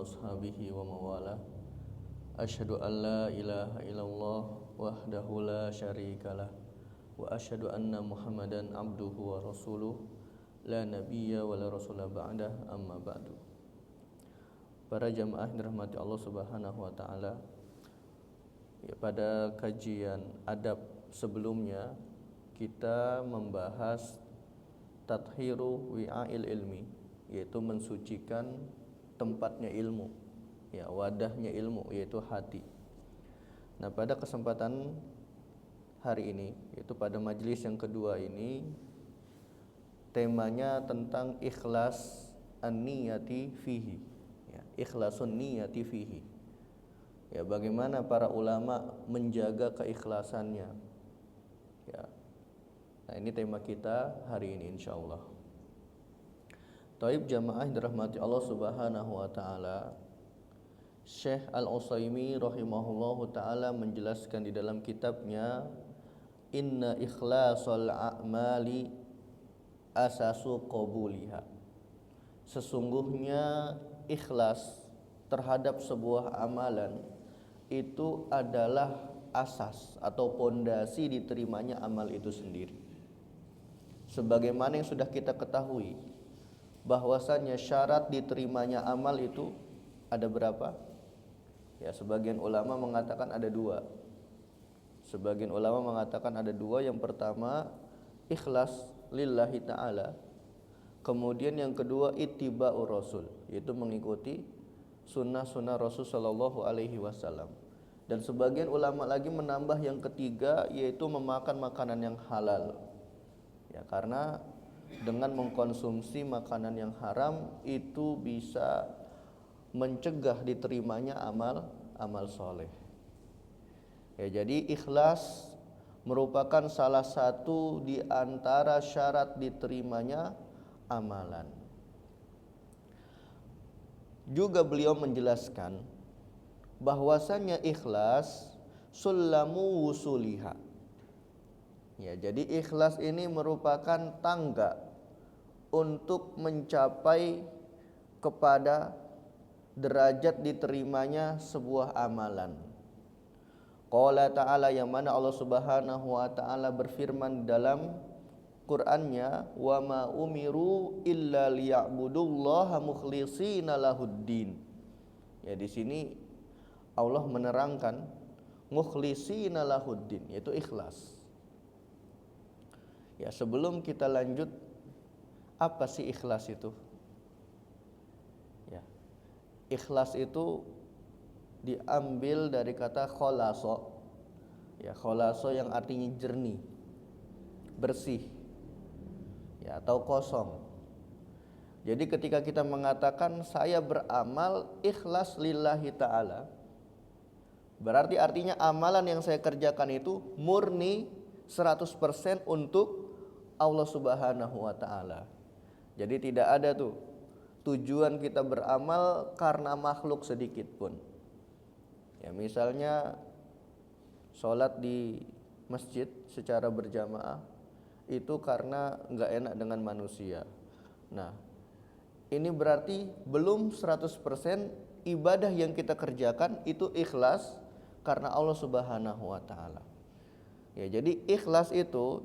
ashabihi wa mawalah. Asyhadu an la ilaha illallah wahdahu la syarikalah wa asyhadu anna Muhammadan abduhu wa rasuluh la nabiyya wa la rasula ba'dah, amma ba'du. Para jamaah yang dirahmati Allah Subhanahu wa taala, ya, pada kajian adab sebelumnya kita membahas tathiru wi'ail ilmi, yaitu mensucikan tempatnya ilmu, ya, wadahnya ilmu, yaitu hati. Nah, pada kesempatan hari ini, yaitu pada majelis yang kedua ini, temanya tentang ikhlas an-niyati fihi, ya, ikhlasun niyati fihi. Ya, bagaimana para ulama menjaga keikhlasannya. Ya. Nah, ini tema kita hari ini insyaallah. Taib jamaah yang dirahmati Allah Subhanahu wa taala, Syekh Al-Utsaimin rahimahullahu taala menjelaskan di dalam kitabnya Inna ikhlasal a'mali asasu qabuliha. Sesungguhnya ikhlas terhadap sebuah amalan itu adalah asas atau pondasi diterimanya amal itu sendiri. Sebagaimana yang sudah kita ketahui, bahwasanya syarat diterimanya amal itu ada berapa? Ya, sebagian ulama mengatakan ada dua. Sebagian ulama mengatakan ada dua. Yang pertama, ikhlas lillahi ta'ala. Kemudian yang kedua, ittiba'ur rasul, yaitu mengikuti sunnah-sunnah Rasul sallallahu alaihi wasallam. Dan sebagian ulama lagi menambah yang ketiga, yaitu memakan makanan yang halal. Ya, karena dengan mengkonsumsi makanan yang haram itu bisa mencegah diterimanya amal soleh. Ya, jadi ikhlas merupakan salah satu di antara syarat diterimanya amalan. Juga beliau menjelaskan bahwasanya ikhlas sullamu wusuliha. Ya, jadi ikhlas ini merupakan tangga untuk mencapai kepada derajat diterimanya sebuah amalan. Qala ta'ala, yang mana Allah Subhanahu wa taala berfirman dalam Qur'annya, wa ma umiru illa liya'budullaha mukhlishina lahuddin. Ya, di sini Allah menerangkan mukhlishina lahuddin, yaitu ikhlas. Ya, sebelum kita lanjut, apa sih ikhlas itu? Ya, ikhlas itu diambil dari kata kholaso. Ya, kholaso yang artinya jernih, bersih, ya, atau kosong. Jadi ketika kita mengatakan saya beramal ikhlas lillahi ta'ala, berarti artinya amalan yang saya kerjakan itu murni 100% untuk Allah Subhanahu wa taala. Jadi tidak ada tuh tujuan kita beramal karena makhluk sedikit pun. Ya, misalnya sholat di masjid secara berjamaah itu karena nggak enak dengan manusia. Nah, ini berarti belum 100% ibadah yang kita kerjakan itu ikhlas karena Allah Subhanahu wa taala. Ya, jadi ikhlas itu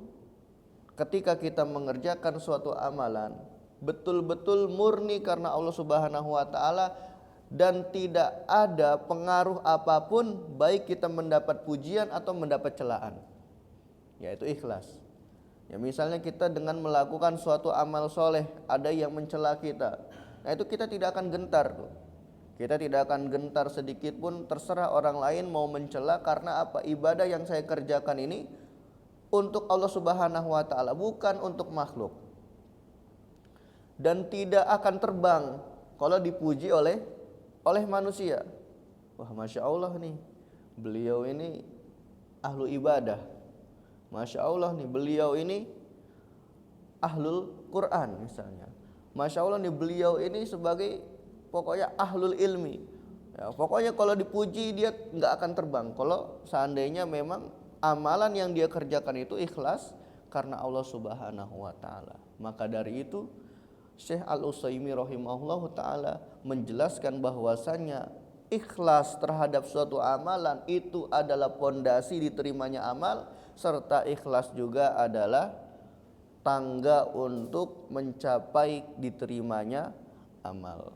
ketika kita mengerjakan suatu amalan betul-betul murni karena Allah Subhanahu wa taala dan tidak ada pengaruh apapun, baik kita mendapat pujian atau mendapat celaan, yaitu ikhlas. Ya, misalnya kita dengan melakukan suatu amal soleh, ada yang mencela kita, nah itu kita tidak akan gentar tuh. Kita tidak akan gentar sedikit pun, terserah orang lain mau mencela, karena apa? Ibadah yang saya kerjakan ini untuk Allah Subhanahu wa taala, bukan untuk makhluk. Dan tidak akan terbang kalau dipuji oleh manusia. Wah, Masya Allah nih, beliau ini ahlu ibadah. Masya Allah nih, beliau ini ahlul Quran misalnya. Masya Allah nih, beliau ini sebagai pokoknya ahlul ilmi. Ya, pokoknya kalau dipuji dia nggak akan terbang. Kalau seandainya memang amalan yang dia kerjakan itu ikhlas karena Allah Subhanahu wa taala. Maka dari itu Syekh Al-Utsaimin rahimahullahu taala menjelaskan bahwasannya ikhlas terhadap suatu amalan itu adalah pondasi diterimanya amal, serta ikhlas juga adalah tangga untuk mencapai diterimanya amal.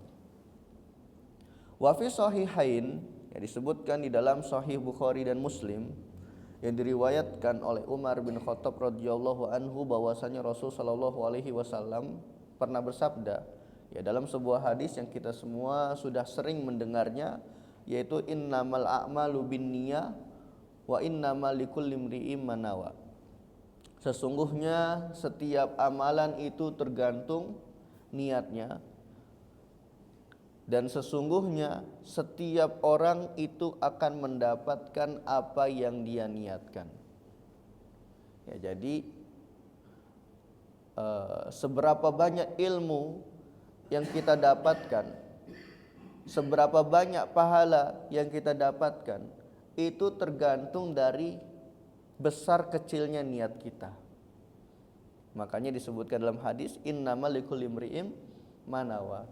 Wa fi sahihain, yang disebutkan di dalam Sahih Bukhari dan Muslim, yang diriwayatkan oleh Umar bin Khattab radhiyallahu anhu bahwasanya Rasul sallallahu alaihi wasallam pernah bersabda, ya dalam sebuah hadis yang kita semua sudah sering mendengarnya, yaitu innamal a'malu binniyah wa innamal likulli imri'in ma nawa. Sesungguhnya setiap amalan itu tergantung niatnya, dan sesungguhnya setiap orang itu akan mendapatkan apa yang dia niatkan. Ya, jadi seberapa banyak ilmu yang kita dapatkan, seberapa banyak pahala yang kita dapatkan, itu tergantung dari besar kecilnya niat kita. Makanya disebutkan dalam hadis innamal likulli imri'in ma nawa.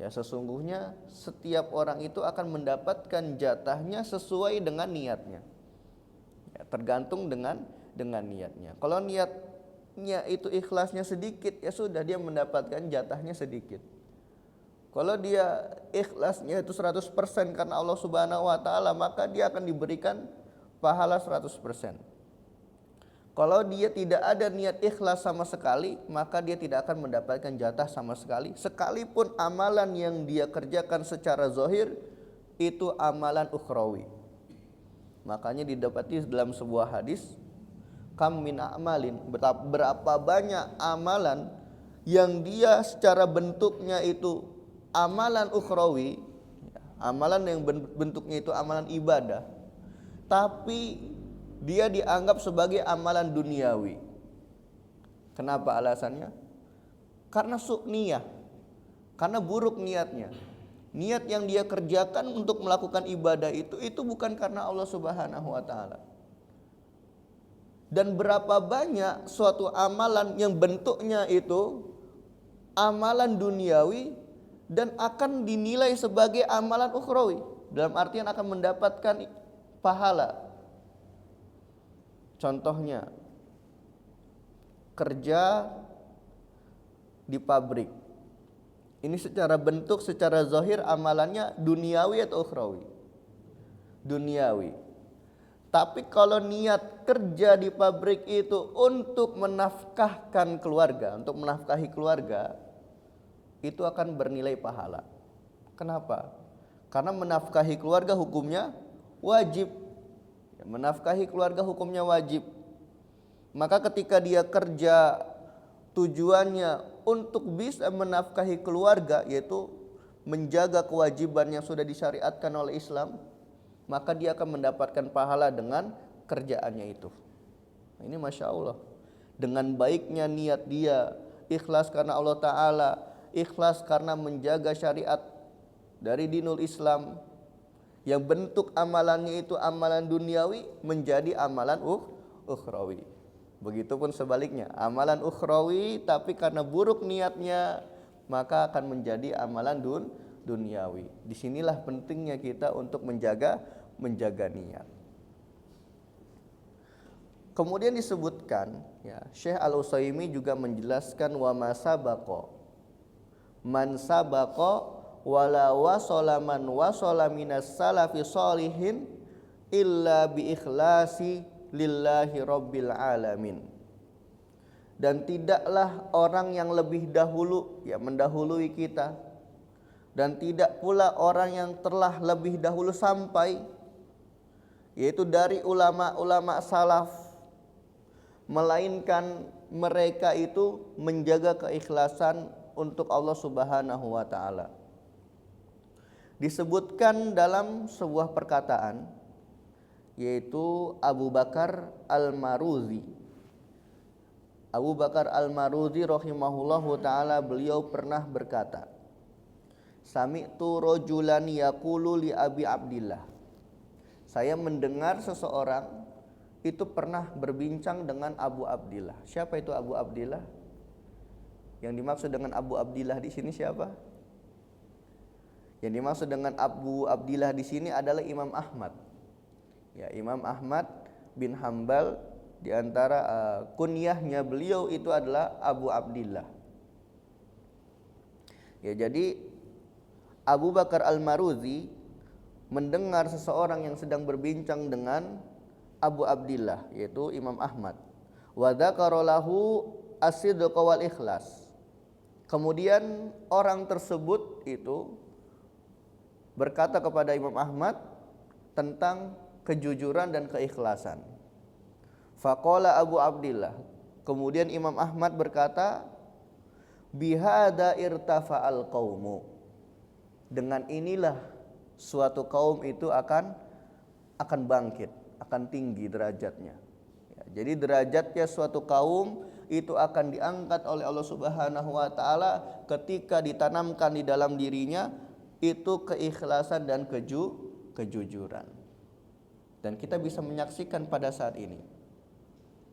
Ya, sesungguhnya setiap orang itu akan mendapatkan jatahnya sesuai dengan niatnya. Ya, tergantung dengan niatnya. Kalau niatnya itu ikhlasnya sedikit, ya sudah, dia mendapatkan jatahnya sedikit. Kalau dia ikhlasnya itu 100% karena Allah Subhanahu wa taala, maka dia akan diberikan pahala 100%. Kalau dia tidak ada niat ikhlas sama sekali, maka dia tidak akan mendapatkan jatah sama sekali. Sekalipun amalan yang dia kerjakan secara zahir itu amalan ukhrawi. Makanya didapati dalam sebuah hadis, kam min a'malin, berapa banyak amalan yang dia secara bentuknya itu amalan ukhrawi, amalan yang bentuknya itu amalan ibadah, tapi dia dianggap sebagai amalan duniawi. Kenapa alasannya? Karena su'niyah, karena buruk niatnya. Niat yang dia kerjakan untuk melakukan ibadah itu bukan karena Allah Subhanahu wa taala. Dan berapa banyak suatu amalan yang bentuknya itu amalan duniawi dan akan dinilai sebagai amalan ukhrawi, dalam artian akan mendapatkan pahala. Contohnya, kerja di pabrik. Ini secara bentuk, secara zahir amalannya duniawi atau ukhrawi? Duniawi. Tapi kalau niat kerja di pabrik itu untuk menafkahkan keluarga, untuk menafkahi keluarga, itu akan bernilai pahala. Kenapa? Karena menafkahi keluarga hukumnya wajib. Menafkahi keluarga hukumnya wajib. Maka ketika dia kerja tujuannya untuk bisa menafkahi keluarga, yaitu menjaga kewajiban yang sudah disyariatkan oleh Islam, maka dia akan mendapatkan pahala dengan kerjaannya itu. Ini Masya Allah, dengan baiknya niat dia, ikhlas karena Allah Ta'ala, ikhlas karena menjaga syariat dari dinul Islam, yang bentuk amalannya itu amalan duniawi menjadi amalan ukhrawi. Begitupun sebaliknya, amalan ukhrawi tapi karena buruk niatnya, maka akan menjadi amalan duniawi. Disinilah pentingnya kita untuk menjaga niat. Kemudian disebutkan, ya, Syekh Al-Utsaimin juga menjelaskan wa masabaqa man sabaqa wala wasala man wasala minas salafi sholihin illa bi ikhlasi lillahi rabbil alamin. Dan tidaklah orang yang lebih dahulu, ya, mendahului kita, dan tidak pula orang yang telah lebih dahulu sampai, yaitu dari ulama-ulama salaf, melainkan mereka itu menjaga keikhlasan untuk Allah Subhanahu wa taala. Disebutkan dalam sebuah perkataan, yaitu Abu Bakar Al-Maruzi. Abu Bakar Al-Maruzi rahimahullahu taala, beliau pernah berkata, sami'tu rajulan yaqulu li Abi Abdillah. Saya mendengar seseorang itu pernah berbincang dengan Abu Abdillah. Siapa itu Abu Abdillah? Yang dimaksud dengan Abu Abdillah di sini siapa? Yang dimaksud dengan Abu Abdillah di sini adalah Imam Ahmad. Ya, Imam Ahmad bin Hambal, di antara kunyahnya beliau itu adalah Abu Abdillah. Ya, jadi Abu Bakar Al-Maruzi mendengar seseorang yang sedang berbincang dengan Abu Abdillah, yaitu Imam Ahmad. Wa dzakara lahu as-sidqa wal ikhlas. Kemudian orang tersebut itu berkata kepada Imam Ahmad tentang kejujuran dan keikhlasan. Faqala Abu Abdillah, kemudian Imam Ahmad berkata, bihada irtafa'al qaumu, dengan inilah suatu kaum itu akan bangkit, akan tinggi derajatnya. Ya, jadi derajatnya suatu kaum itu akan diangkat oleh Allah Subhanahu wa taala ketika ditanamkan di dalam dirinya itu keikhlasan dan kejujuran. Dan kita bisa menyaksikan pada saat ini,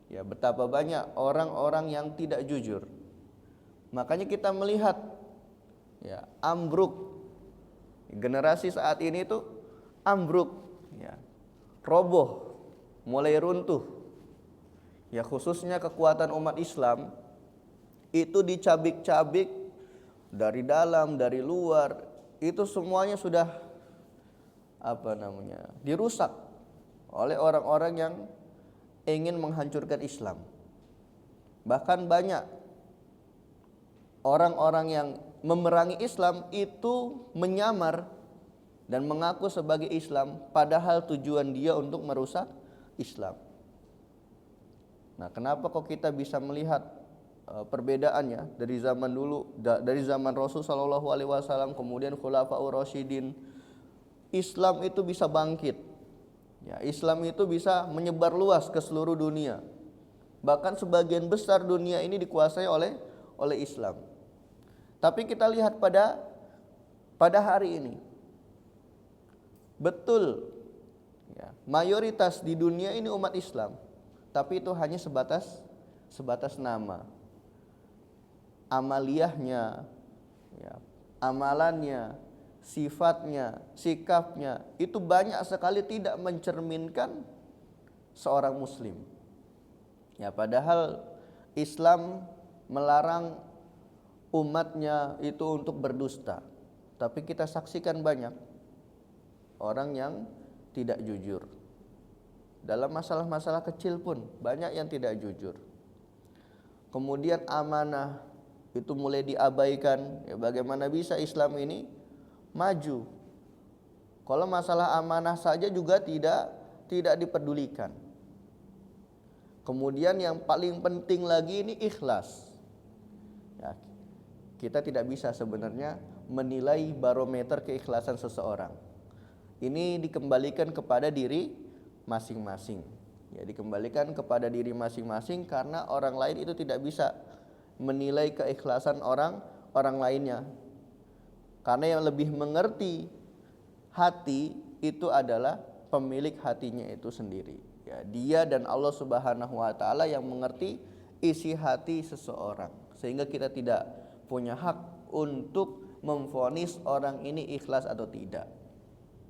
ya, betapa banyak orang-orang yang tidak jujur. Makanya kita melihat, ya, ambruk generasi saat ini itu ambruk, ya, roboh, mulai runtuh. Ya, khususnya kekuatan umat Islam itu dicabik-cabik dari dalam, dari luar, itu semuanya sudah dirusak oleh orang-orang yang ingin menghancurkan Islam. Bahkan banyak orang-orang yang memerangi Islam itu menyamar dan mengaku sebagai Islam, padahal tujuan dia untuk merusak Islam. Nah, kenapa kok kita bisa melihat perbedaannya dari zaman dulu, dari zaman Rasul Shallallahu Alaihi Wasallam, kemudian Khulafaur Rasyidin, Islam itu bisa bangkit, ya, Islam itu bisa menyebar luas ke seluruh dunia. Bahkan sebagian besar dunia ini dikuasai oleh Islam. Tapi kita lihat pada hari ini, betul, ya, mayoritas di dunia ini umat Islam, tapi itu hanya sebatas nama. Amaliyahnya, ya, amalannya, sifatnya, sikapnya itu banyak sekali tidak mencerminkan seorang muslim. Ya, padahal Islam melarang umatnya itu untuk berdusta. Tapi kita saksikan banyak orang yang tidak jujur. Dalam masalah-masalah kecil pun banyak yang tidak jujur. Kemudian amanah itu mulai diabaikan. Ya, bagaimana bisa Islam ini maju kalau masalah amanah saja juga tidak dipedulikan. Kemudian yang paling penting lagi ini ikhlas. Ya, kita tidak bisa sebenarnya menilai barometer keikhlasan seseorang. Ini dikembalikan kepada diri masing-masing. Ya, dikembalikan kepada diri masing-masing karena orang lain itu tidak bisa menilai keikhlasan orang lainnya. Karena yang lebih mengerti hati itu adalah pemilik hatinya itu sendiri. Ya, dia dan Allah Subhanahu wa taala yang mengerti isi hati seseorang. Sehingga kita tidak punya hak untuk memvonis orang ini ikhlas atau tidak.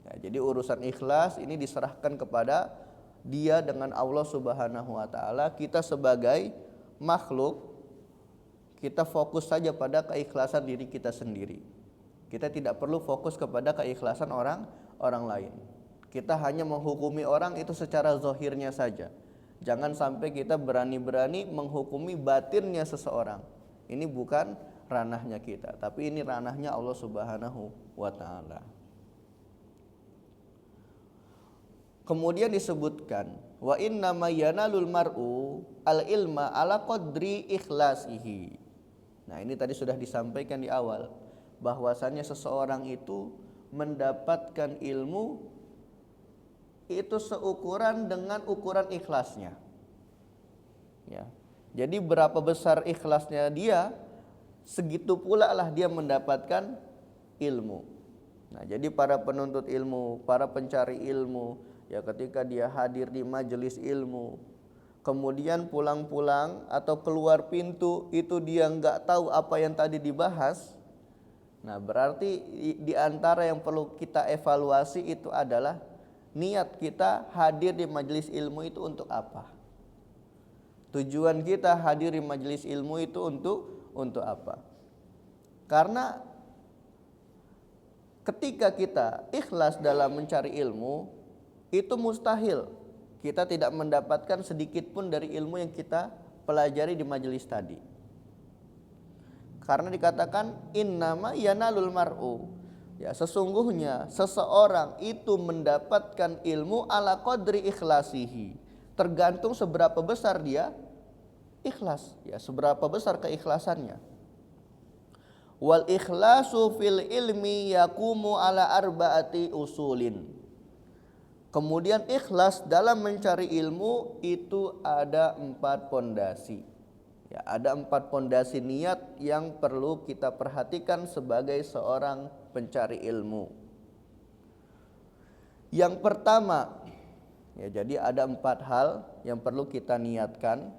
Ya, jadi urusan ikhlas ini diserahkan kepada dia dengan Allah Subhanahu wa taala. Kita sebagai makhluk, kita fokus saja pada keikhlasan diri kita sendiri. Kita tidak perlu fokus kepada keikhlasan orang lain. Kita hanya menghukumi orang itu secara zahirnya saja. Jangan sampai kita berani-berani menghukumi batinnya seseorang. Ini bukan ranahnya kita, tapi ini ranahnya Allah Subhanahu wa taala. Kemudian disebutkan wa inna ma yanalul mar'u al ilma ala qadri ikhlasihi. Nah, ini tadi sudah disampaikan di awal bahwasannya seseorang itu mendapatkan ilmu itu seukuran dengan ukuran ikhlasnya. Ya. Jadi berapa besar ikhlasnya dia, segitu pula lah dia mendapatkan ilmu. Nah, jadi para penuntut ilmu, para pencari ilmu, ya, ketika dia hadir di majelis ilmu, kemudian pulang-pulang atau keluar pintu itu dia nggak tahu apa yang tadi dibahas, nah berarti di antara yang perlu kita evaluasi itu adalah niat kita hadir di majelis ilmu itu untuk apa? Tujuan kita hadir di majelis ilmu itu untuk apa? Karena ketika kita ikhlas dalam mencari ilmu, itu mustahil kita tidak mendapatkan sedikit pun dari ilmu yang kita pelajari di majelis tadi. Karena dikatakan innama yanalul mar'u, ya sesungguhnya seseorang itu mendapatkan ilmu ala qadri ikhlasihi, tergantung seberapa besar dia ikhlas, ya seberapa besar keikhlasannya. Wal ikhlasu fil ilmi yakumu ala arba'ati usulin. Kemudian ikhlas dalam mencari ilmu itu ada 4 pondasi. Ya, ada 4 pondasi niat yang perlu kita perhatikan sebagai seorang pencari ilmu. Yang pertama, ya jadi ada 4 hal yang perlu kita niatkan,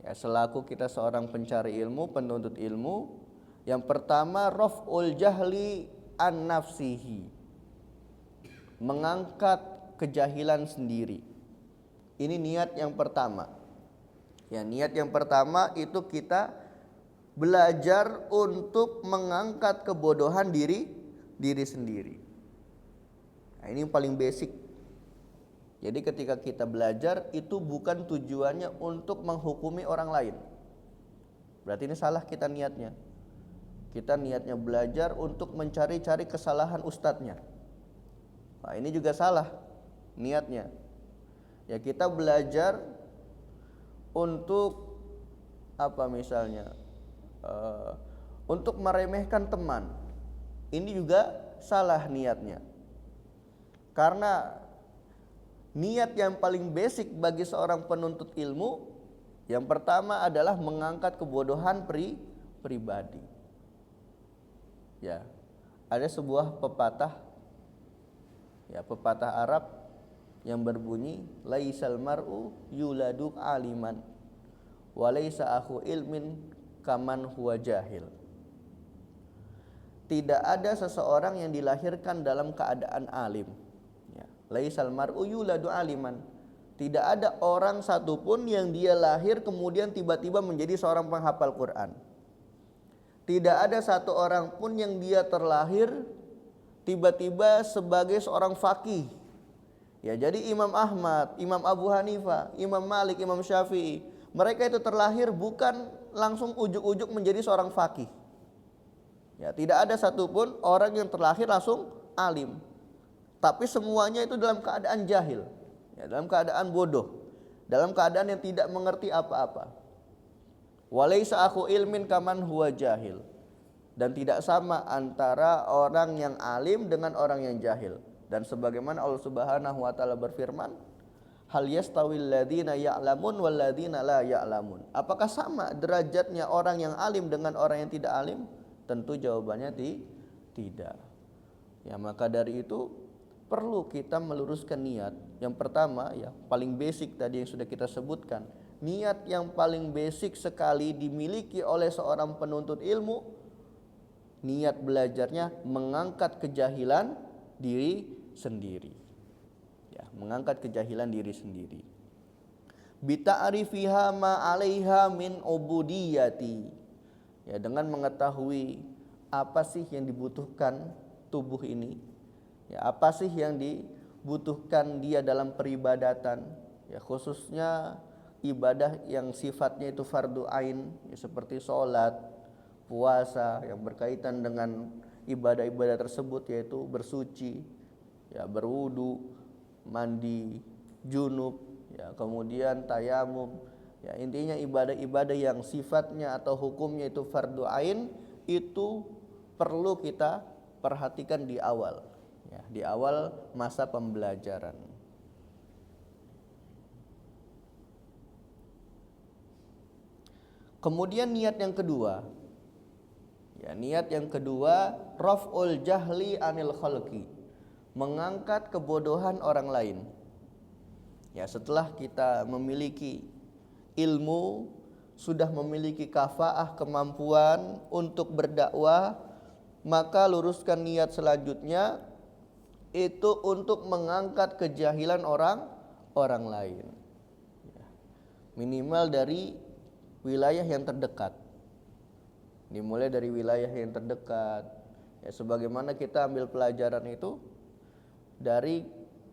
ya selaku kita seorang pencari ilmu, penuntut ilmu. Yang pertama, raf'ul jahli an nafsihi, mengangkat kejahilan sendiri. Ini niat yang pertama. Ya, niat yang pertama itu kita belajar untuk mengangkat kebodohan diri sendiri. Nah, ini yang paling basic. Jadi ketika kita belajar itu bukan tujuannya untuk menghukumi orang lain. Berarti ini salah kita niatnya. Kita niatnya belajar untuk mencari-cari kesalahan ustadznya. Nah, ini juga salah niatnya. Ya kita belajar untuk apa misalnya? Untuk meremehkan teman. Ini juga salah niatnya. Karena niat yang paling basic bagi seorang penuntut ilmu yang pertama adalah mengangkat kebodohan pribadi. Ya, ada sebuah pepatah, ya pepatah Arab yang berbunyi laisal mar'u yuladu aliman wa laisa akhu ilmin kaman huwa jahil. Tidak ada seseorang yang dilahirkan dalam keadaan alim. Ya, laisal mar'u yuladu aliman. Tidak ada orang satupun yang dia lahir kemudian tiba-tiba menjadi seorang penghafal Quran. Tidak ada satu orang pun yang dia terlahir tiba-tiba sebagai seorang faqih. Ya, jadi Imam Ahmad, Imam Abu Hanifah, Imam Malik, Imam Syafi'i, mereka itu terlahir bukan langsung ujuk-ujuk menjadi seorang faqih. Ya, tidak ada satupun orang yang terlahir langsung alim. Tapi semuanya itu dalam keadaan jahil, ya, dalam keadaan bodoh, dalam keadaan yang tidak mengerti apa-apa. Walaisa akhu ilmin kaman huwa jahil. Dan tidak sama antara orang yang alim dengan orang yang jahil. Dan sebagaimana Allah Subhanahu wa taala berfirman, hal yastawil ladzina ya'lamun wal ladzina la ya'lamun. Apakah sama derajatnya orang yang alim dengan orang yang tidak alim? Tentu jawabannya tidak. Ya, maka dari itu perlu kita meluruskan niat. Yang pertama, ya paling basic tadi yang sudah kita sebutkan. Niat yang paling basic sekali dimiliki oleh seorang penuntut ilmu, niat belajarnya mengangkat kejahilan diri sendiri. Ya, mengangkat kejahilan diri sendiri. Bita'rifiha ma 'alaiha min ubudiyati. Ya, dengan mengetahui apa sih yang dibutuhkan tubuh ini. Ya, apa sih yang dibutuhkan dia dalam peribadatan, ya khususnya ibadah yang sifatnya itu fardu ain, ya, seperti sholat, puasa yang berkaitan dengan ibadah-ibadah tersebut, yaitu bersuci, ya berwudu, mandi junub, ya kemudian tayamum. Ya, intinya ibadah-ibadah yang sifatnya atau hukumnya itu fardu ain itu perlu kita perhatikan di awal, ya, di awal masa pembelajaran. Kemudian niat yang kedua, ya niat yang kedua raf'ul jahli anil khalqi, mengangkat kebodohan orang lain. Ya, setelah kita memiliki ilmu, sudah memiliki kafaah kemampuan untuk berdakwah, maka luruskan niat selanjutnya itu untuk mengangkat kejahilan orang lain. Minimal dari wilayah yang terdekat. Dimulai dari wilayah yang terdekat. Ya, sebagaimana kita ambil pelajaran itu dari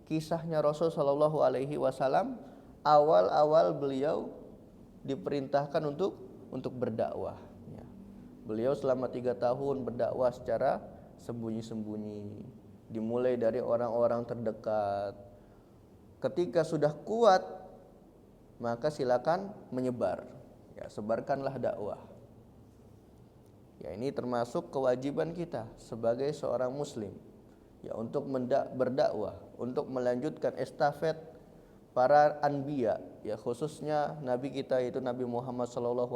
kisahnya Rasul Shallallahu Alaihi Wasallam, awal-awal beliau diperintahkan untuk berdakwah. Ya. Beliau selama 3 tahun berdakwah secara sembunyi-sembunyi. Dimulai dari orang-orang terdekat. Ketika sudah kuat, maka silakan menyebar. Ya, sebarkanlah dakwah. Ya, ini termasuk kewajiban kita sebagai seorang muslim. Ya, untuk berdakwah, untuk melanjutkan estafet para anbiya, ya khususnya nabi kita itu Nabi Muhammad SAW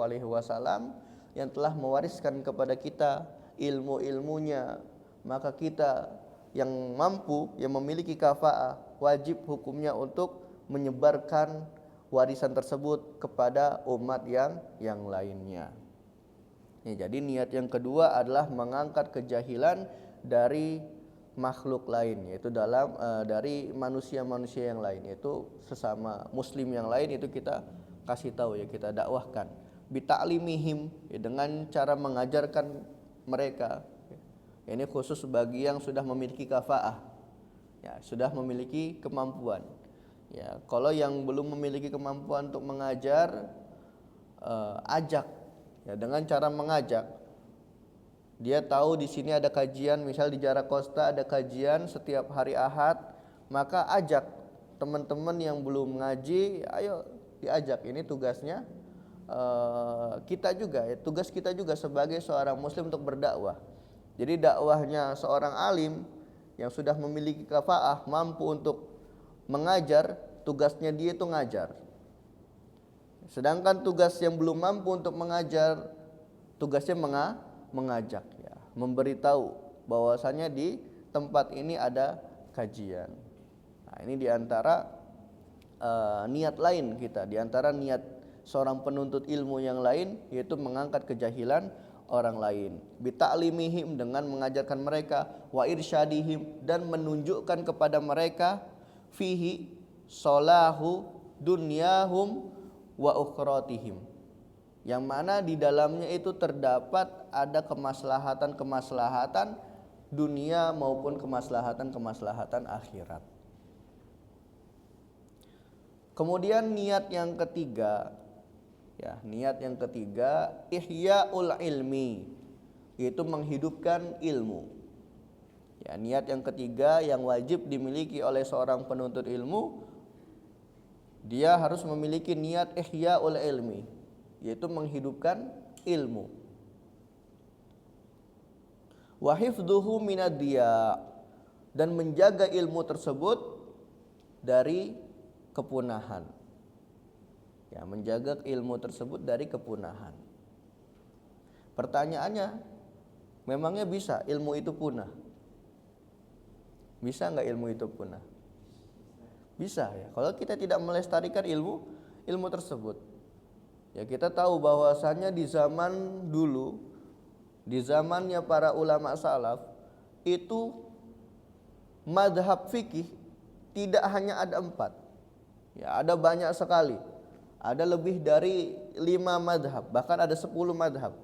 yang telah mewariskan kepada kita ilmu-ilmunya. Maka kita yang mampu, yang memiliki kafaah, wajib hukumnya untuk menyebarkan warisan tersebut kepada umat yang lainnya. Ya, jadi niat yang kedua adalah mengangkat kejahilan dari makhluk lain, yaitu dari manusia-manusia yang lain, yaitu sesama muslim yang lain, itu kita kasih tahu, ya kita dakwahkan bita'limihim, ya, dengan cara mengajarkan mereka. Ya, ini khusus bagi yang sudah memiliki kafaah, ya sudah memiliki kemampuan. Ya, kalau yang belum memiliki kemampuan untuk mengajar, ajak, ya dengan cara mengajak. Dia tahu di sini ada kajian, misal di Jarakosta ada kajian setiap hari Ahad, maka ajak teman-teman yang belum ngaji, ayo diajak. Ini tugasnya kita juga, ya, tugas kita juga sebagai seorang muslim untuk berdakwah. Jadi dakwahnya seorang alim yang sudah memiliki kafaah, mampu untuk mengajar, tugasnya dia itu ngajar. Sedangkan tugas yang belum mampu untuk mengajar, tugasnya mengajak, ya, memberitahu bahwasanya di tempat ini ada kajian. Nah, ini diantara niat lain kita, diantara niat seorang penuntut ilmu yang lain, yaitu mengangkat kejahilan orang lain. Bita'limihim, dengan mengajarkan mereka, wa irsyadihim, dan menunjukkan kepada mereka, fihi solahu dunyahum wa ukhratihim, yang mana di dalamnya itu terdapat ada kemaslahatan-kemaslahatan dunia maupun kemaslahatan-kemaslahatan akhirat. Kemudian niat yang ketiga, ya, niat yang ketiga ihya'ul ilmi, yaitu menghidupkan ilmu. Ya, niat yang ketiga yang wajib dimiliki oleh seorang penuntut ilmu, dia harus memiliki niat ihya'ul ilmi, yaitu menghidupkan ilmu. Wa hifdzuhu minad-diya, dan menjaga ilmu tersebut dari kepunahan. Ya, menjaga ilmu tersebut dari kepunahan. Pertanyaannya, memangnya bisa ilmu itu punah? Bisa enggak ilmu itu punah? Bisa, ya. Kalau kita tidak melestarikan ilmu tersebut. Ya, kita tahu bahwasannya di zaman dulu, di zamannya para ulama salaf, itu madhab fikih tidak hanya ada 4. Ya, ada banyak sekali. Ada lebih dari 5 madhab, bahkan ada 10 madhab.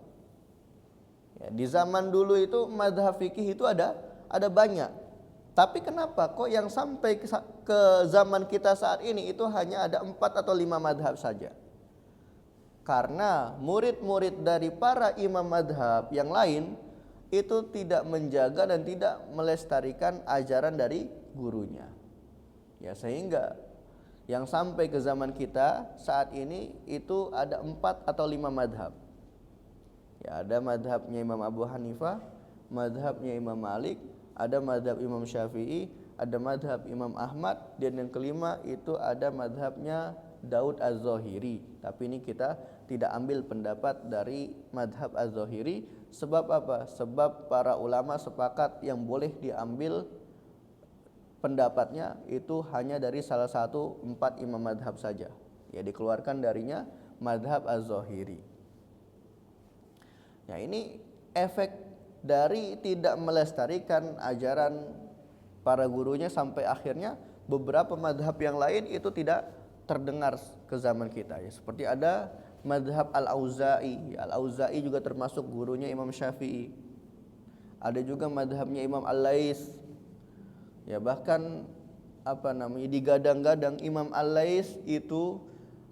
Ya, di zaman dulu itu madhab fikih itu ada banyak. Tapi kenapa kok yang sampai ke zaman kita saat ini itu hanya ada 4 atau 5 madhab saja? Karena murid-murid dari para imam madhab yang lain itu tidak menjaga dan tidak melestarikan ajaran dari gurunya. Ya, sehingga yang sampai ke zaman kita saat ini itu ada 4 atau 5 madhab. Ya, ada madhabnya Imam Abu Hanifah, madhabnya Imam Malik, ada madhab Imam Syafi'i, ada madhab Imam Ahmad, dan yang kelima itu ada madhabnya Daud Az-Zahiri. Tapi ini kita tidak ambil pendapat dari madhab Az-Zahiri. Sebab apa? Sebab para ulama sepakat yang boleh diambil pendapatnya itu hanya dari salah satu 4 imam madhab saja. Ya, dikeluarkan darinya madhab az-Zahiri. Ya, ini efek dari tidak melestarikan ajaran para gurunya sampai akhirnya beberapa madhab yang lain itu tidak terdengar ke zaman kita ya. Seperti ada madhab Al-Auza'i. Al-Auza'i juga termasuk gurunya Imam Syafi'i. Ada juga madhabnya Imam Al-Lais. Ya, bahkan digadang-gadang Imam Al-Lais itu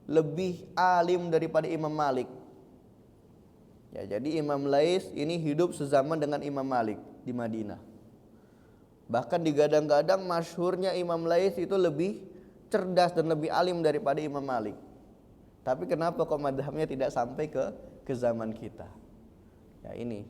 lebih alim daripada Imam Malik. Ya, jadi Imam Lais ini hidup sezaman dengan Imam Malik di Madinah. Bahkan digadang-gadang masyhurnya Imam Lais itu lebih cerdas dan lebih alim daripada Imam Malik. Tapi kenapa kok madhabnya tidak sampai ke zaman kita? Ya, ini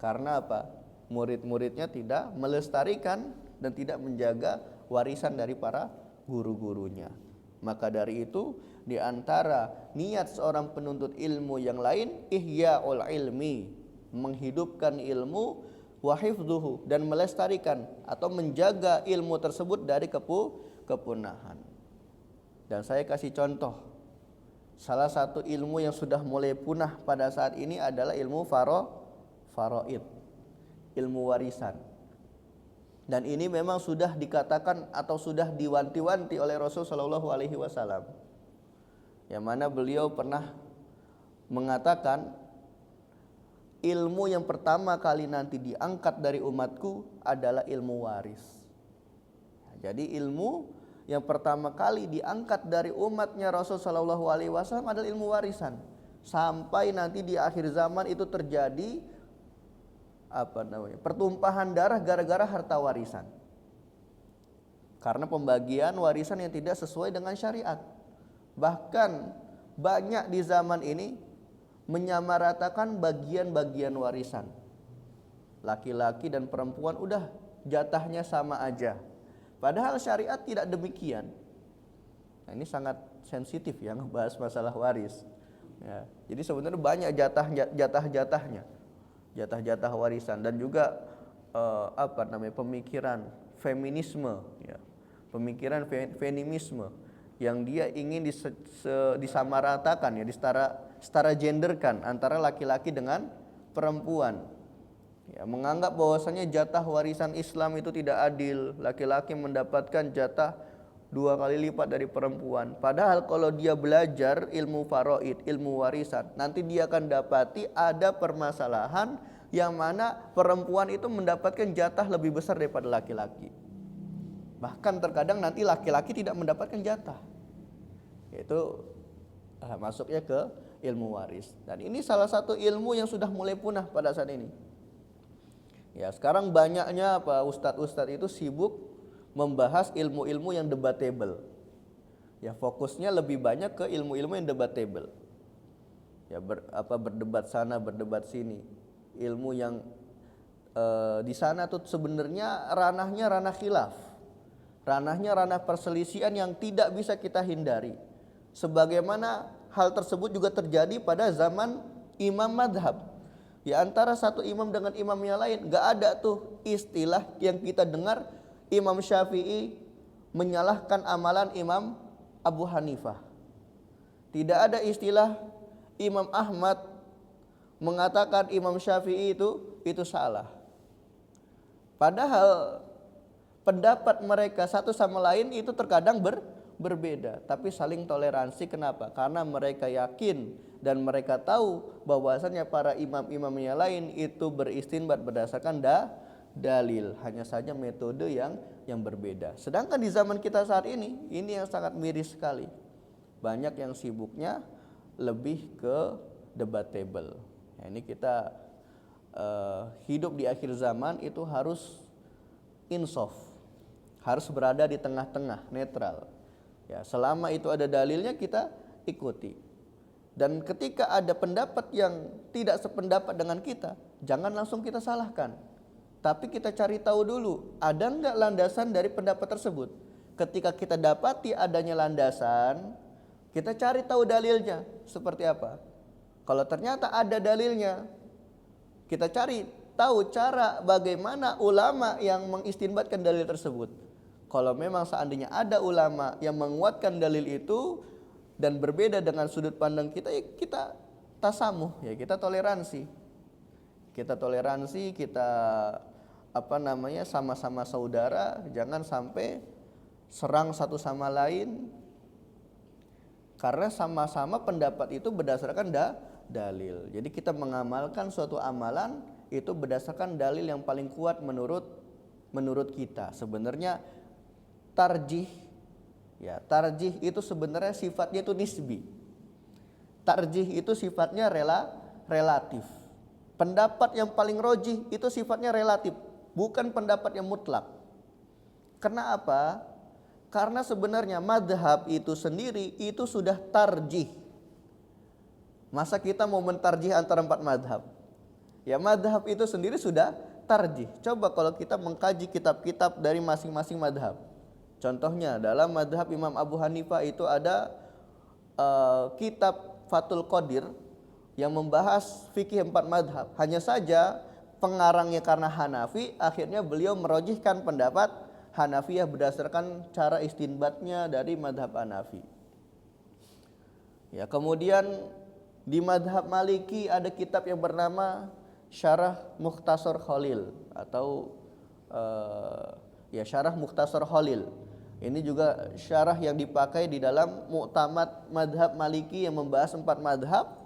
karena apa? Murid-muridnya tidak melestarikan dan tidak menjaga warisan dari para guru-gurunya. Maka dari itu di antara niat seorang penuntut ilmu yang lain ihya'ul ilmi, menghidupkan ilmu, wa hifdzuhu, dan melestarikan atau menjaga ilmu tersebut dari kepunahan. Dan saya kasih contoh, salah satu ilmu yang sudah mulai punah pada saat ini adalah ilmu faraid, ilmu warisan. Dan ini memang sudah dikatakan atau sudah diwanti-wanti oleh Rasul Shallallahu Alaihi Wasallam, yang mana beliau pernah mengatakan ilmu yang pertama kali nanti diangkat dari umatku adalah ilmu waris. Jadi ilmu yang pertama kali diangkat dari umatnya Rasul Shallallahu Alaihi Wasallam adalah ilmu warisan, sampai nanti di akhir zaman itu terjadi pertumpahan darah gara-gara harta warisan, karena pembagian warisan yang tidak sesuai dengan syariat. Bahkan banyak di zaman ini menyamaratakan bagian-bagian warisan, laki-laki dan perempuan udah jatahnya sama aja, padahal syariat tidak demikian. Nah, ini sangat sensitif ya ngebahas masalah waris ya. Jadi sebenarnya banyak jatah-jatah warisan, dan juga pemikiran feminisme ya, pemikiran feminisme yang dia ingin disamaratakan ya, setara genderkan antara laki-laki dengan perempuan ya, menganggap bahwasanya jatah warisan Islam itu tidak adil, laki-laki mendapatkan jatah 2 kali lipat dari perempuan. Padahal kalau dia belajar ilmu faraid, ilmu warisan, nanti dia akan dapati ada permasalahan yang mana perempuan itu mendapatkan jatah lebih besar daripada laki-laki. Bahkan terkadang nanti laki-laki tidak mendapatkan jatah. Yaitu masuknya ke ilmu waris. Dan ini salah satu ilmu yang sudah mulai punah pada saat ini. Ya, sekarang banyaknya ustadz-ustadz itu sibuk membahas ilmu-ilmu yang debatable. Ya, fokusnya lebih banyak ke ilmu-ilmu yang debatable. Ya, berdebat sana, berdebat sini. Ilmu yang di sana tuh sebenarnya ranahnya ranah khilaf. Ranahnya ranah perselisihan yang tidak bisa kita hindari. Sebagaimana hal tersebut juga terjadi pada zaman imam madhab. Ya, antara satu imam dengan imam yang lain gak ada tuh istilah yang kita dengar Imam Syafi'i menyalahkan amalan Imam Abu Hanifah. Tidak ada istilah Imam Ahmad mengatakan Imam Syafi'i itu salah. Padahal pendapat mereka satu sama lain itu terkadang berbeda, tapi saling toleransi. Kenapa? Karena mereka yakin dan mereka tahu bahwasanya para imam-imamnya lain itu beristinbat berdasarkan dalil, hanya saja metode yang berbeda. Sedangkan di zaman kita saat ini yang sangat miris sekali. Banyak yang sibuknya lebih ke debatable. Nah, ini kita hidup di akhir zaman itu harus insaf, harus berada di tengah-tengah, netral. Ya, selama itu ada dalilnya kita ikuti. Dan ketika ada pendapat yang tidak sependapat dengan kita, jangan langsung kita salahkan. Tapi kita cari tahu dulu, ada enggak landasan dari pendapat tersebut. Ketika kita dapati adanya landasan, kita cari tahu dalilnya seperti apa. Kalau ternyata ada dalilnya, kita cari tahu cara bagaimana ulama yang mengistinbatkan dalil tersebut. Kalau memang seandainya ada ulama yang menguatkan dalil itu, dan berbeda dengan sudut pandang kita, ya kita tasamuh, ya kita toleransi. Kita toleransi, kita sama-sama saudara, jangan sampai serang satu sama lain. Karena sama-sama pendapat itu berdasarkan dalil. Jadi kita mengamalkan suatu amalan itu berdasarkan dalil yang paling kuat menurut kita. Sebenarnya tarjih itu sebenarnya sifatnya itu nisbi. Tarjih itu sifatnya relatif. Pendapat yang paling rojih itu sifatnya relatif, bukan pendapat yang mutlak. Karena apa? Karena sebenarnya madhab itu sendiri itu sudah tarjih. Masa kita mau mentarjih antara 4 madhab? Ya madhab itu sendiri sudah tarjih. Coba kalau kita mengkaji kitab-kitab dari masing-masing madhab. Contohnya dalam madhab Imam Abu Hanifah itu ada kitab Fathul Qadir yang membahas fikih 4 madhab. Hanya saja pengarangnya karena Hanafi, akhirnya beliau merojihkan pendapat Hanafiyah berdasarkan cara istinbatnya dari madhab Hanafi. Ya, kemudian di madhab Maliki ada kitab yang bernama Syarah Mukhtasar Khalil atau Syarah Mukhtasar Khalil. Ini juga syarah yang dipakai di dalam Mu'tamad madhab Maliki yang membahas 4 madhab,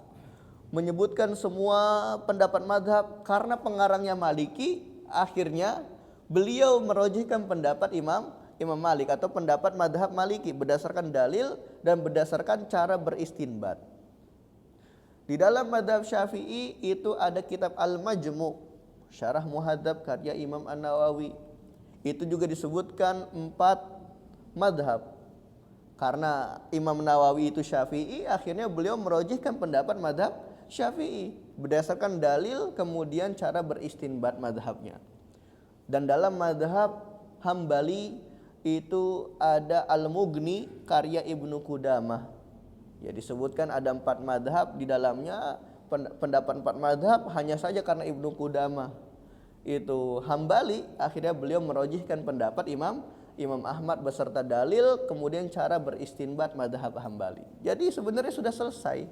menyebutkan semua pendapat madhab. Karena pengarangnya Maliki, akhirnya beliau merojihkan pendapat Imam Malik atau pendapat madhab Maliki berdasarkan dalil dan berdasarkan cara beristinbat. Di dalam madhab Syafi'i itu ada kitab Al-Majmu' Syarah Muhadzab karya Imam An-Nawawi. Itu juga disebutkan 4 madhab. Karena Imam Nawawi itu Syafi'i, akhirnya beliau merojihkan pendapat madhab Syafi'i berdasarkan dalil kemudian cara beristinbat madhabnya. Dan dalam madhab Hambali itu ada Al-Mughni karya Ibnu Qudamah. Ya, disebutkan ada 4 madhab di dalamnya, pendapat 4 madhab, hanya saja karena Ibnu Qudamah itu Hambali, akhirnya beliau merojihkan pendapat Imam Ahmad beserta dalil kemudian cara beristinbat madhab Hambali. Jadi sebenarnya sudah selesai.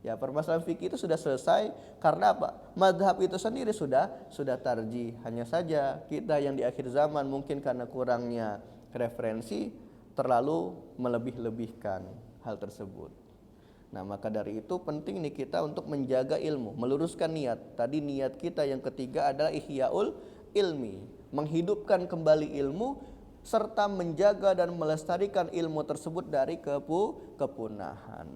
Ya, permasalahan fikih itu sudah selesai. Karena apa? Madhab itu sendiri sudah tarjih. Hanya saja kita yang di akhir zaman mungkin karena kurangnya referensi terlalu melebih-lebihkan hal tersebut. Nah, maka dari itu penting nih kita untuk menjaga ilmu, meluruskan niat. Tadi niat kita yang ketiga adalah ihyaul ilmi, menghidupkan kembali ilmu serta menjaga dan melestarikan ilmu tersebut dari kepunahan.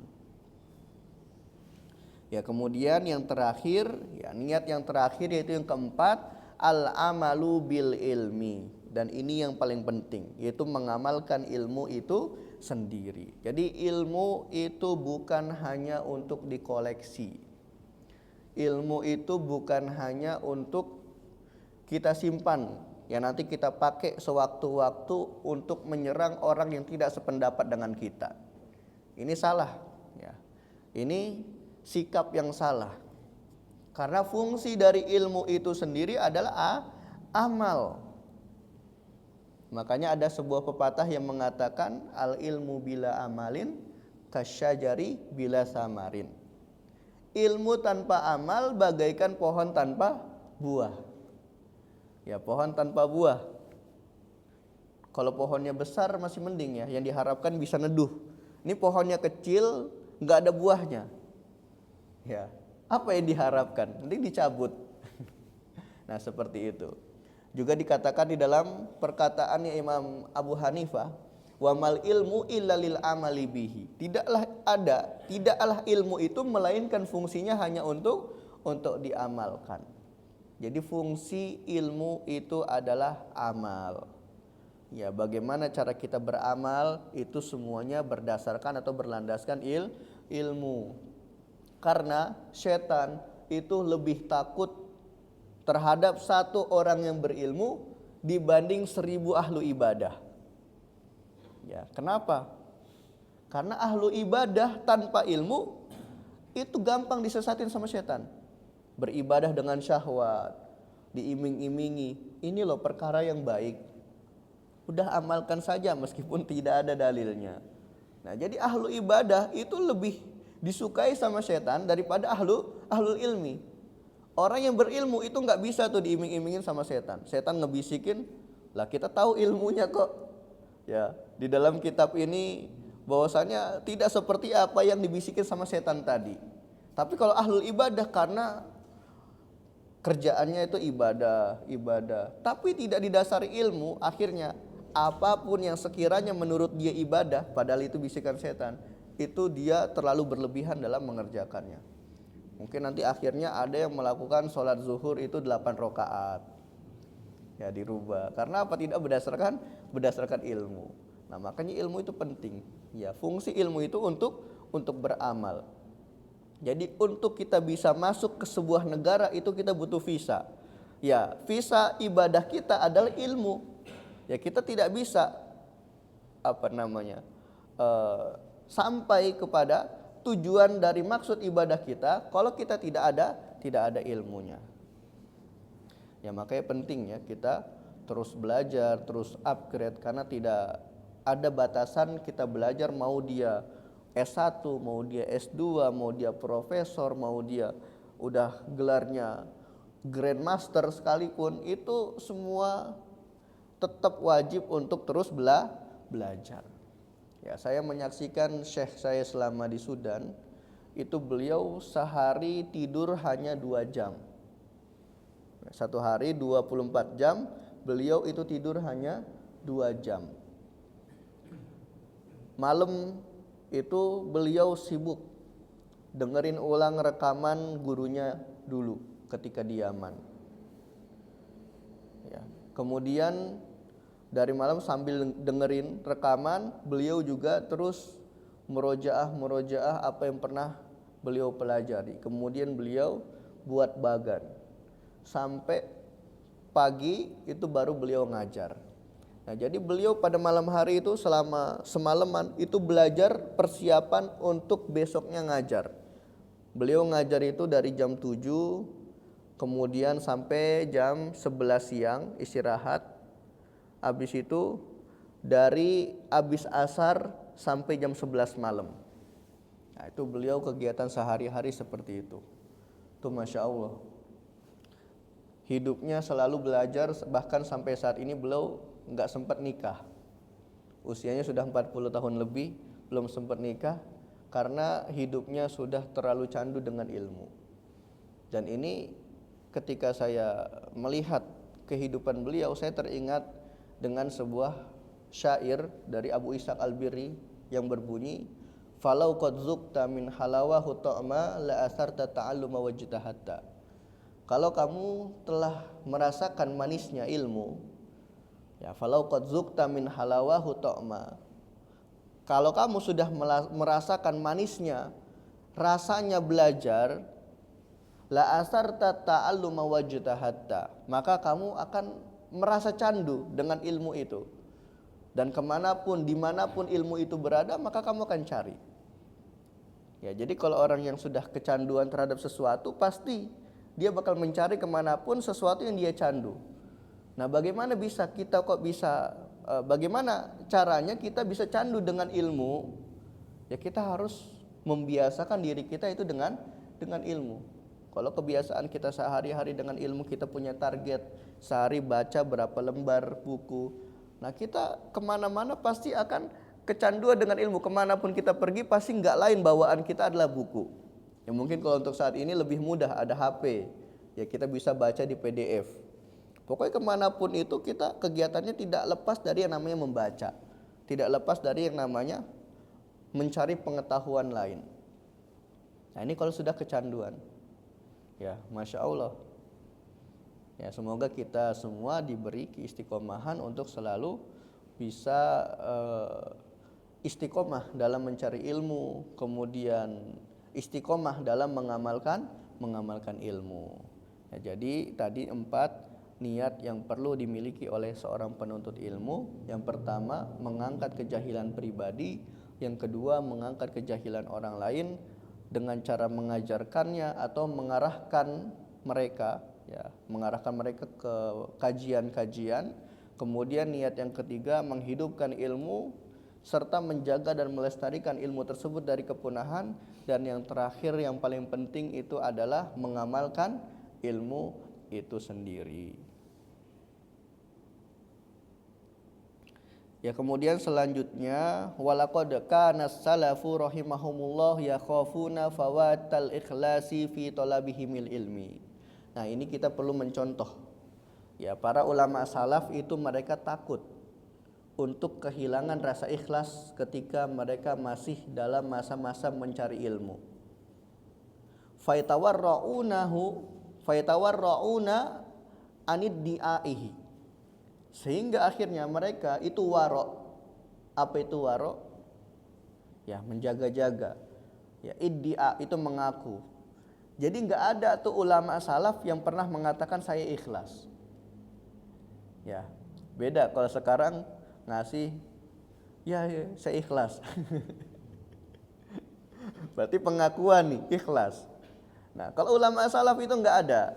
Ya, kemudian yang terakhir, ya niat yang terakhir yaitu yang keempat, al-amalu bil ilmi. Dan ini yang paling penting, yaitu mengamalkan ilmu itu sendiri. Jadi ilmu itu bukan hanya untuk dikoleksi. Ilmu itu bukan hanya untuk kita simpan, ya nanti kita pakai sewaktu-waktu untuk menyerang orang yang tidak sependapat dengan kita. Ini salah, ya. Ini sikap yang salah. Karena fungsi dari ilmu itu sendiri adalah amal. Makanya ada sebuah pepatah yang mengatakan al ilmu bila amalin kasyajari bila samarin. Ilmu tanpa amal bagaikan pohon tanpa buah. Ya, pohon tanpa buah. Kalau pohonnya besar masih mending ya, yang diharapkan bisa neduh. Ini pohonnya kecil, nggak ada buahnya. Ya, apa yang diharapkan? Nanti dicabut. Nah, seperti itu. Juga dikatakan di dalam perkataannya Imam Abu Hanifah, wa mal ilmu illa lil amali bihi. Tidaklah ilmu itu melainkan fungsinya hanya untuk diamalkan. Jadi fungsi ilmu itu adalah amal. Ya, bagaimana cara kita beramal itu semuanya berdasarkan atau berlandaskan ilmu. Karena setan itu lebih takut terhadap satu orang yang berilmu dibanding 1000 ahlu ibadah. Ya, kenapa? Karena ahlu ibadah tanpa ilmu itu gampang disesatin sama setan. Beribadah dengan syahwat, diiming-imingi, ini loh perkara yang baik. Udah amalkan saja meskipun tidak ada dalilnya. Nah, jadi ahlu ibadah itu lebih disukai sama setan daripada ahlul ilmi. Orang yang berilmu itu nggak bisa tuh diiming-imingin sama setan. Setan ngebisikin, lah kita tahu ilmunya kok. Ya, di dalam kitab ini bahwasanya tidak seperti apa yang dibisikin sama setan tadi. Tapi kalau ahlul ibadah karena kerjaannya itu ibadah, tapi tidak didasari ilmu, akhirnya apapun yang sekiranya menurut dia ibadah, padahal itu bisikan setan, itu dia terlalu berlebihan dalam mengerjakannya. Mungkin nanti akhirnya ada yang melakukan sholat zuhur itu 8 rakaat, ya dirubah. Karena apa? Tidak berdasarkan ilmu. Nah, makanya ilmu itu penting. Ya, fungsi ilmu itu untuk beramal. Jadi untuk kita bisa masuk ke sebuah negara itu kita butuh visa. Ya, visa ibadah kita adalah ilmu. Ya, kita tidak bisa sampai kepada tujuan dari maksud ibadah kita kalau kita tidak ada ilmunya. Ya, makanya penting ya kita terus belajar, terus upgrade, karena tidak ada batasan kita belajar, mau dia S1, mau dia S2, mau dia profesor, mau dia udah gelarnya grandmaster sekalipun, itu semua tetap wajib untuk terus belajar. Ya, saya menyaksikan syekh saya selama di Sudan, itu beliau sehari tidur hanya 2 jam. Satu hari 24 jam, beliau itu tidur hanya 2 jam. Malam itu beliau sibuk dengerin ulang rekaman gurunya dulu ketika di Yaman. Ya. Kemudian dari malam sambil dengerin rekaman, beliau juga terus murojaah apa yang pernah beliau pelajari. Kemudian beliau buat bagan. Sampai pagi itu baru beliau ngajar. Nah, jadi beliau pada malam hari itu selama semalaman itu belajar persiapan untuk besoknya ngajar. Beliau ngajar itu dari jam 7 kemudian sampai jam 11 siang istirahat. Habis itu dari habis asar sampai jam 11 malam. Nah, itu beliau kegiatan sehari-hari seperti itu. Itu Masya Allah. Hidupnya selalu belajar, bahkan sampai saat ini beliau nggak sempat nikah. Usianya sudah 40 tahun lebih, belum sempat nikah karena hidupnya sudah terlalu candu dengan ilmu. Dan ini ketika saya melihat kehidupan beliau, saya teringat dengan sebuah syair dari Abu Ishaq Al-Birri yang berbunyi, falau qad zuqta min halawahu ta'ma la asarta ta'alluma wajtahatta. Kalau kamu telah merasakan manisnya ilmu, ya, falau qad zuqta min halawahu ta'ma. Kalau kamu sudah merasakan manisnya, rasanya belajar, la asarta ta'alluma wajtahatta, maka kamu akan merasa candu dengan ilmu itu. Dan kemanapun, dimanapun ilmu itu berada, maka kamu akan cari. Ya, jadi kalau orang yang sudah kecanduan terhadap sesuatu, pasti dia bakal mencari kemanapun sesuatu yang dia candu. Nah, bagaimana bagaimana caranya kita bisa candu dengan ilmu? Ya, kita harus membiasakan diri kita itu dengan ilmu. Kalau kebiasaan kita sehari-hari dengan ilmu, kita punya target sehari baca berapa lembar buku. Nah, kita kemana-mana pasti akan kecanduan dengan ilmu. Kemanapun kita pergi pasti nggak lain bawaan kita adalah buku. Ya, mungkin kalau untuk saat ini lebih mudah, ada HP. Ya, kita bisa baca di PDF. Pokoknya kemanapun itu kita kegiatannya tidak lepas dari yang namanya membaca. Tidak lepas dari yang namanya mencari pengetahuan lain. Nah, ini kalau sudah kecanduan. Ya, Masya Allah. Ya, semoga kita semua diberi keistiqomahan untuk selalu bisa istiqomah dalam mencari ilmu, kemudian istiqomah dalam mengamalkan ilmu. Ya, jadi tadi 4 niat yang perlu dimiliki oleh seorang penuntut ilmu. Yang pertama, mengangkat kejahilan pribadi. Yang kedua, mengangkat kejahilan orang lain dengan cara mengajarkannya atau mengarahkan mereka ke kajian-kajian. Kemudian niat yang ketiga, menghidupkan ilmu serta menjaga dan melestarikan ilmu tersebut dari kepunahan, dan yang terakhir yang paling penting itu adalah mengamalkan ilmu itu sendiri. Ya, kemudian selanjutnya walaqad kana salafu rahimahumullah yakhafuna fawatal ikhlasi fi talabihimil ilmi. Nah, ini kita perlu mencontoh. Ya, para ulama salaf itu mereka takut untuk kehilangan rasa ikhlas ketika mereka masih dalam masa-masa mencari ilmu. Faitawarra'una anid di'aihi, sehingga akhirnya mereka itu waro. Apa itu waro? Ya, menjaga-jaga. Ya, iddia itu mengaku. Jadi nggak ada tuh ulama salaf yang pernah mengatakan saya ikhlas. Ya, beda kalau sekarang ngasih ya saya ikhlas. Berarti pengakuan nih, ikhlas. Nah, kalau ulama salaf itu nggak ada.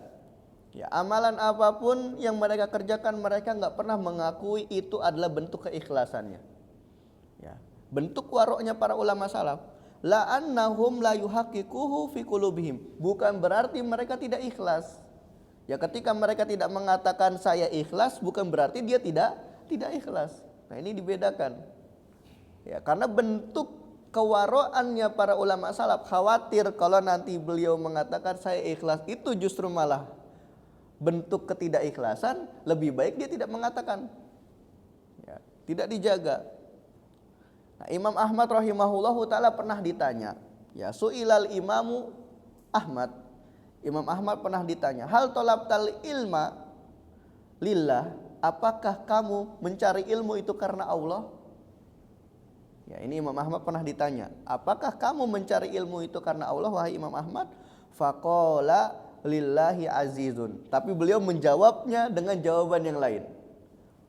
Ya, amalan apapun yang mereka kerjakan, mereka nggak pernah mengakui itu adalah bentuk keikhlasannya. Ya, bentuk waroknya para ulama salaf, la annahum la yuhaqqiquhu fi qulubihim. Bukan berarti mereka tidak ikhlas. Ya, ketika mereka tidak mengatakan saya ikhlas, bukan berarti dia tidak ikhlas. Nah, ini dibedakan. Ya, karena bentuk kewaroannya para ulama salaf, khawatir kalau nanti beliau mengatakan saya ikhlas, itu justru malah bentuk ketidakikhlasan, lebih baik dia tidak mengatakan. Ya, tidak dijaga. Nah, Imam Ahmad rahimahullahu taala pernah ditanya, ya su'ilal imamu Ahmad. Imam Ahmad pernah ditanya, hal tolabtal ilma lillah, apakah kamu mencari ilmu itu karena Allah? Ya, ini Imam Ahmad pernah ditanya, apakah kamu mencari ilmu itu karena Allah wahai Imam Ahmad? Faqala lillahi azizun. Tapi beliau menjawabnya dengan jawaban yang lain.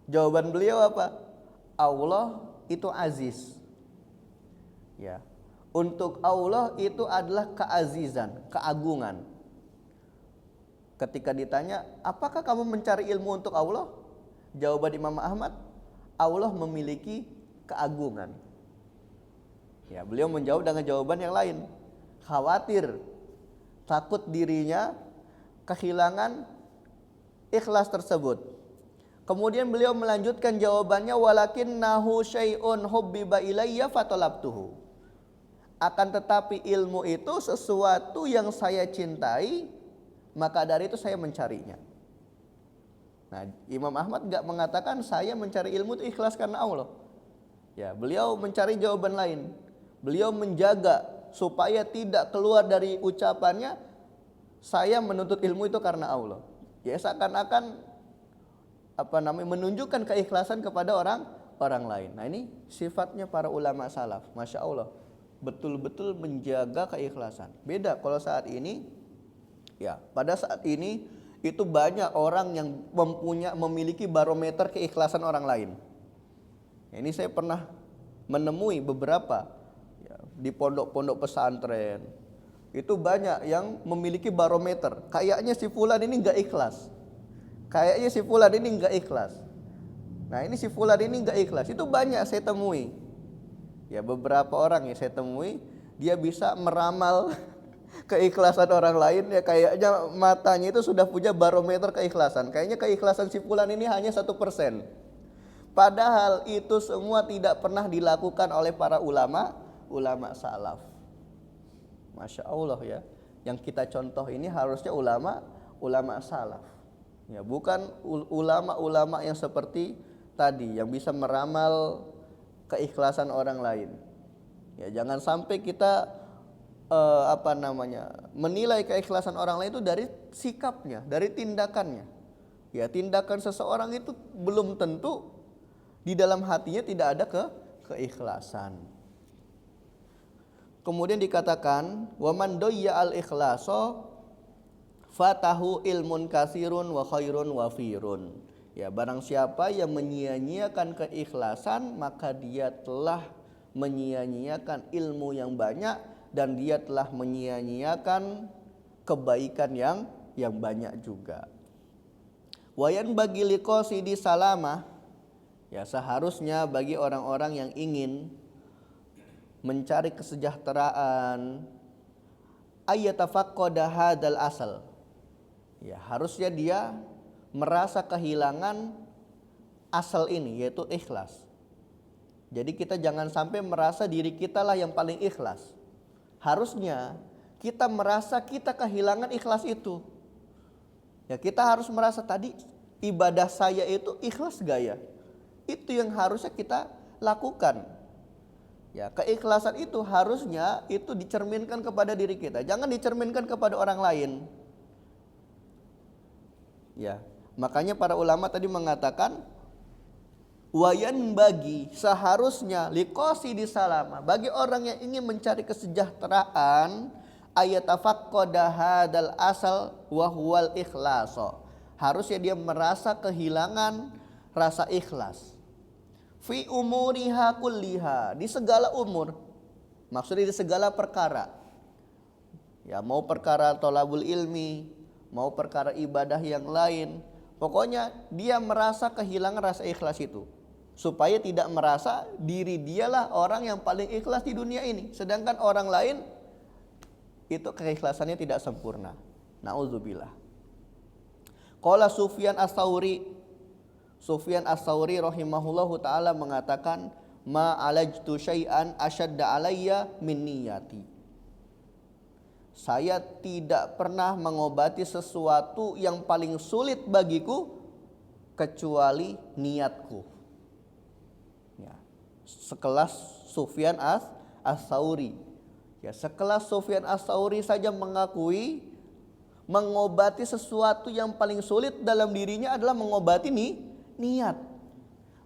Jawaban beliau apa? Allah itu aziz. Ya. Untuk Allah itu adalah keazizan, keagungan. Ketika ditanya, apakah kamu mencari ilmu untuk Allah? Jawaban Imam Ahmad, Allah memiliki keagungan. Ya, beliau menjawab dengan jawaban yang lain. Khawatir, takut dirinya kehilangan ikhlas tersebut. Kemudian beliau melanjutkan jawabannya, walakinnahu syai'un hubbiba ilayya fatalabtuhu. Akan tetapi ilmu itu sesuatu yang saya cintai, maka dari itu saya mencarinya. Nah, Imam Ahmad enggak mengatakan saya mencari ilmu itu ikhlas karena Allah. Ya, beliau mencari jawaban lain. Beliau menjaga supaya tidak keluar dari ucapannya saya menuntut ilmu itu karena Allah. Ya, seakan-akan menunjukkan keikhlasan kepada orang lain. Nah, ini sifatnya para ulama salaf. Masya Allah, betul-betul menjaga keikhlasan. Beda kalau saat ini. Ya, pada saat ini itu banyak orang yang memiliki barometer keikhlasan orang lain. Ya, ini saya pernah menemui beberapa ya, di pondok-pondok pesantren. Itu banyak yang memiliki barometer. Kayaknya si fulan ini enggak ikhlas. Kayaknya si fulan ini enggak ikhlas. Nah, ini si fulan ini enggak ikhlas. Itu banyak saya temui. Ya, beberapa orang yang saya temui, dia bisa meramal keikhlasan orang lain. Ya, kayaknya matanya itu sudah punya barometer keikhlasan. Kayaknya keikhlasan si fulan ini hanya 1%. Padahal itu semua tidak pernah dilakukan oleh para ulama salaf. Masya Allah ya. Yang kita contoh ini harusnya ulama salaf. Ya, bukan ulama-ulama yang seperti tadi yang bisa meramal keikhlasan orang lain. Ya, jangan sampai kita menilai keikhlasan orang lain itu dari sikapnya, dari tindakannya. Ya, tindakan seseorang itu belum tentu di dalam hatinya tidak ada keikhlasan. Kemudian dikatakan wa man doyya al ikhlaso fatahu ilmun kasirun wa khairun wafirun. Ya, barang siapa yang menyia-nyiakan keikhlasan, maka dia telah menyia-nyiakan ilmu yang banyak dan dia telah menyia-nyiakan kebaikan yang banyak juga. Wayan bagi liqasidi salamah. Ya, seharusnya bagi orang-orang yang ingin mencari kesejahteraan, ayatafaqqada hadzal asal. Ya, harusnya dia merasa kehilangan asal ini, yaitu ikhlas. Jadi kita jangan sampai merasa diri kita lah yang paling ikhlas. Harusnya kita merasa kita kehilangan ikhlas itu. Ya, kita harus merasa tadi ibadah saya itu ikhlas gak ya? Itu yang harusnya kita lakukan. Ya, keikhlasan itu harusnya itu dicerminkan kepada diri kita, jangan dicerminkan kepada orang lain. Ya, makanya para ulama tadi mengatakan wayan bagi seharusnya liqasidi salama, bagi orang yang ingin mencari kesejahteraan, ayatafaqqada hadzal asal wa huwal ikhlas. Harusnya dia merasa kehilangan rasa ikhlas. Fi umuriha kulliha, di segala umur. Maksudnya di segala perkara. Ya, mau perkara thalabul ilmi, mau perkara ibadah yang lain. Pokoknya dia merasa kehilangan rasa ikhlas itu. Supaya tidak merasa diri dialah orang yang paling ikhlas di dunia ini. Sedangkan orang lain itu keikhlasannya tidak sempurna. Nauzubillah. Qala Sufyan Ats-Tsauri, Sufyan Ats-Tsauri rahimahullahu taala mengatakan, ma alajtu syai'an asyadda alayya min niyati. Saya tidak pernah mengobati sesuatu yang paling sulit bagiku kecuali niatku. Ya, sekelas Sufyan Ats-Tsauri. Ya, sekelas Sufyan Ats-Tsauri saja mengakui mengobati sesuatu yang paling sulit dalam dirinya adalah mengobati niat.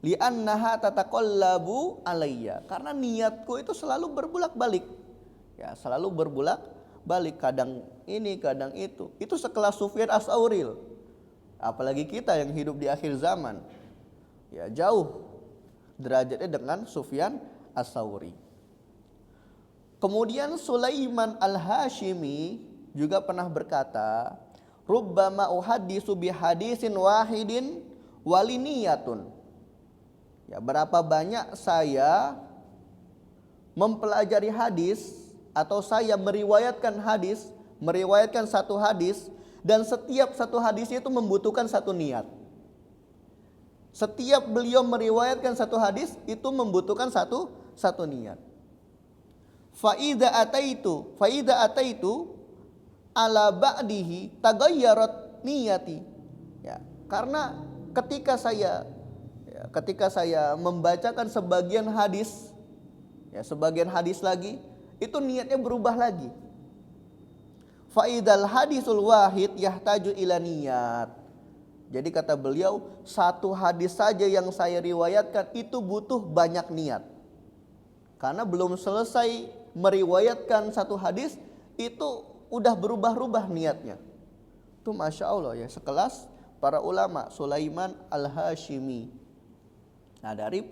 Li'annaha tataqallabu alayya, karena niatku itu selalu berbolak-balik. Ya, selalu berbolak-balik, kadang ini, kadang itu. Itu sekelas Sufyan Ats-Tsauri. Apalagi kita yang hidup di akhir zaman. Ya, jauh derajatnya dengan Sufyan Ats-Tsauri. Kemudian Sulaiman Al-Hashimi juga pernah berkata, rubbama uhaddisu bihadisin wahidin waliniyatun. Ya, berapa banyak saya mempelajari hadis atau saya meriwayatkan satu hadis, dan setiap satu hadis itu membutuhkan satu niat. Setiap beliau meriwayatkan satu hadis itu membutuhkan satu niat. Faida ataitu ala ba'dihi tagayyarat niyati. Ya, karena ketika saya membacakan sebagian hadis, ya sebagian hadis lagi, itu niatnya berubah lagi. Faidal hadisul wahid yahtaju ila niyat. Jadi kata beliau, satu hadis saja yang saya riwayatkan itu butuh banyak niat. Karena belum selesai meriwayatkan satu hadis itu udah berubah-ubah niatnya. Itu Masya Allah ya, sekelas para ulama Sulaiman Al-Hashimi. Nah, dari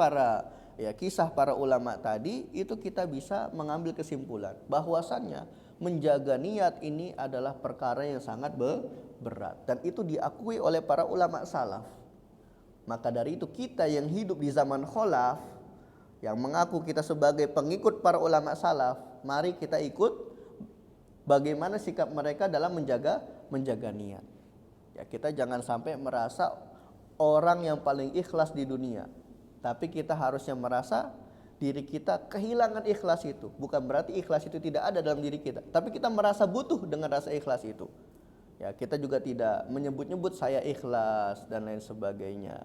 kisah para ulama tadi itu kita bisa mengambil kesimpulan bahwasannya menjaga niat ini adalah perkara yang sangat berat, dan itu diakui oleh para ulama salaf. Maka dari itu kita yang hidup di zaman khalaf, yang mengaku kita sebagai pengikut para ulama salaf, mari kita ikut bagaimana sikap mereka dalam menjaga niat. Ya, kita jangan sampai merasa orang yang paling ikhlas di dunia, tapi kita harusnya merasa diri kita kehilangan ikhlas itu. Bukan berarti ikhlas itu tidak ada dalam diri kita, tapi kita merasa butuh dengan rasa ikhlas itu. Ya, kita juga tidak menyebut-nyebut saya ikhlas dan lain sebagainya.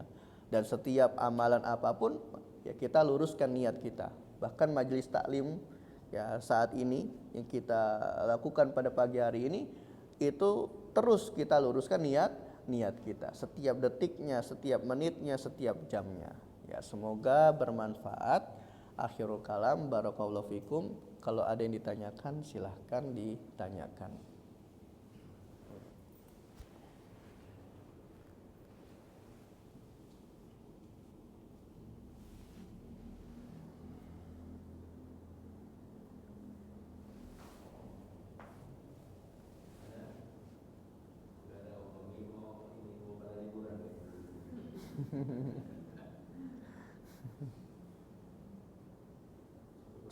Dan setiap amalan apapun ya kita luruskan niat kita. Bahkan majelis taklim ya saat ini yang kita lakukan pada pagi hari ini itu terus kita luruskan niat kita, setiap detiknya, setiap menitnya, setiap jamnya. Ya, semoga bermanfaat. Akhirul kalam, barakallahu fikum. Kalau ada yang ditanyakan silahkan ditanyakan.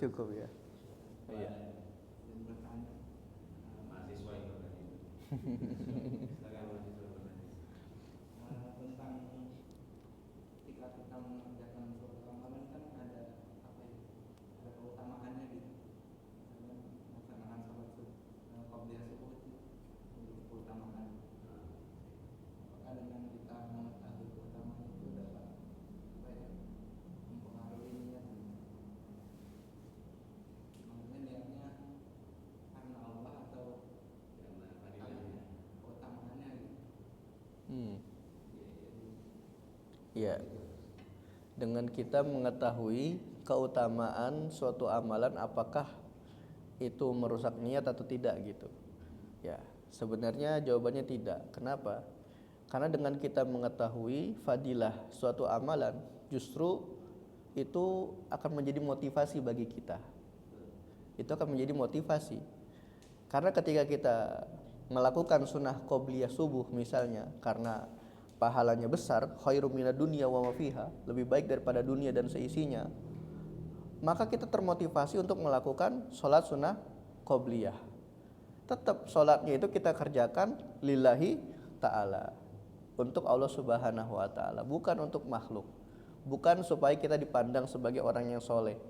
Cukup ya. Iya. Mahasiswa itu tadi. Silakan mahasiswa bertanya. Tentang ketika kita mengerjakan suatu amalan kan ada apa ya? Ada keutamaannya gitu. Misalnya melaksanakan sholat qobliyah subuh itu memiliki keutamaan. Apakah dengan kita mengetahui keutamaan itu dapat apa ya? Mempengaruhi niat? Maksudnya niatnya karena Allah atau karena keutamaannya gitu. Ya, dengan kita mengetahui keutamaan suatu amalan, apakah itu merusak niat atau tidak gitu. Ya, sebenarnya jawabannya tidak. Kenapa? Karena dengan kita mengetahui fadilah suatu amalan, justru itu akan menjadi motivasi bagi kita. Itu akan menjadi motivasi. Karena ketika kita melakukan sunnah qobliyah subuh misalnya, karena pahalanya besar, khairum minad dunya wa ma fiha, lebih baik daripada dunia dan seisinya, maka kita termotivasi untuk melakukan sholat sunnah qobliyah. Tetap sholatnya itu kita kerjakan lillahi ta'ala, untuk Allah subhanahu wa ta'ala, bukan untuk makhluk, bukan supaya kita dipandang sebagai orang yang soleh,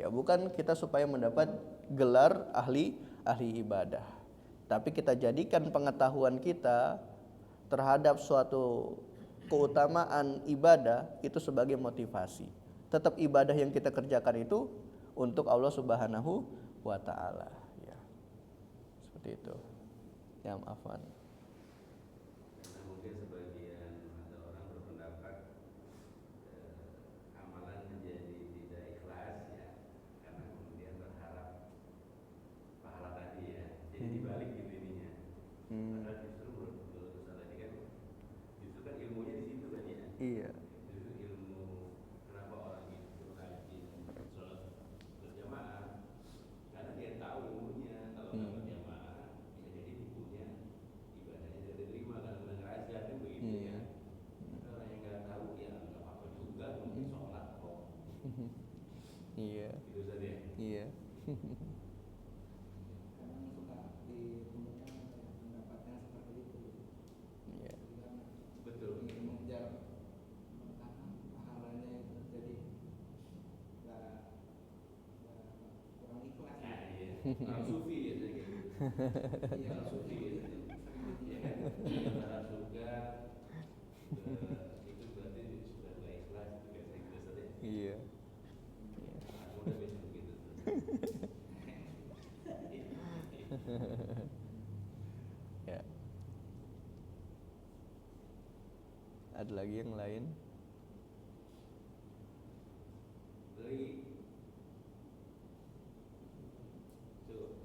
ya, bukan kita supaya mendapat gelar ahli ibadah, tapi kita jadikan pengetahuan kita terhadap suatu keutamaan ibadah itu sebagai motivasi. Tetap ibadah yang kita kerjakan itu untuk Allah Subhanahu wa taala, ya. Seperti itu. Ya, maafan. Karena mungkin sebagian ada orang berpendapat amalan menjadi tidak ikhlas ya, karena kemudian berharap pahala tadi ya. Jadi dibalik gitu ininya. Padahal justru menurut Ustaz tadi kan, justru kan ilmunya di situ kan ya. Iya. Justru ilmu kenapa orang itu rajin sholat berjamaah, karena dia tahu ilmunya kalau nggak berjamaah bisa jadi bukunya ibadahnya tidak diterima karena udah ngerasa kan begitu ya. Tapi orang yang nggak tahu ya nggak apa-apa juga mungkin sholat kok. Iya. Itu saja. Iya. Kadang suka ditemukan pendapatnya seperti itu. Iya. Betul. Ingin mengejar pahalanya itu, jadi nggak kurang ikhlas. Nah, iya. Orang sufi ya saya gitu. Iya, Orang sufi gitu. Ya kan? Berharap surga itu berarti sudah nggak ikhlas itu kan saya kira saja. Iya. Aku udah bisa begitu. Ya. Ada lagi yang lain? Beri. Tuh.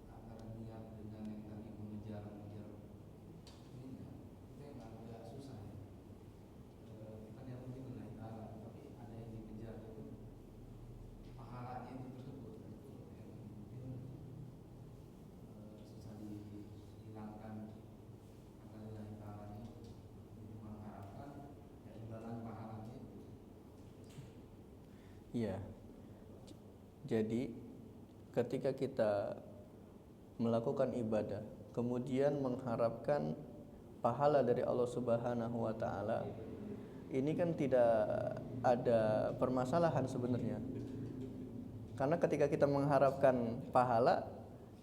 Antara niat dengan yang tadi mengejar-ngejar ini itu yang agak susah ya. Kita niat mungkin lillahi ta'ala, tapi ada yang dikejar itu pahalanya itu tersebut, itu yang mungkin susah dihilangkan. Karena lillahi ta'ala itu mengharapkan ya imbalan pahalanya itu. Iya. Jadi ketika kita melakukan ibadah kemudian mengharapkan pahala dari Allah Subhanahu wa taala, ini kan tidak ada permasalahan sebenarnya. Karena ketika kita mengharapkan pahala,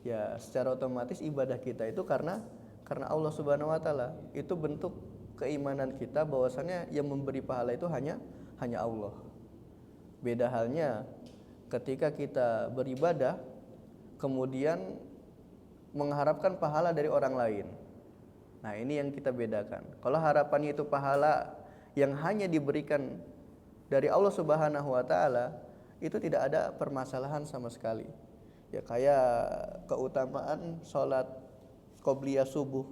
ya secara otomatis ibadah kita itu karena Allah Subhanahu wa taala. Itu bentuk keimanan kita bahwasannya yang memberi pahala itu hanya Allah. Beda halnya ketika kita beribadah kemudian mengharapkan pahala dari orang lain. Nah, ini yang kita bedakan. Kalau harapannya itu pahala yang hanya diberikan dari Allah Subhanahu wa taala, itu tidak ada permasalahan sama sekali. Ya, kayak keutamaan sholat qobliyah subuh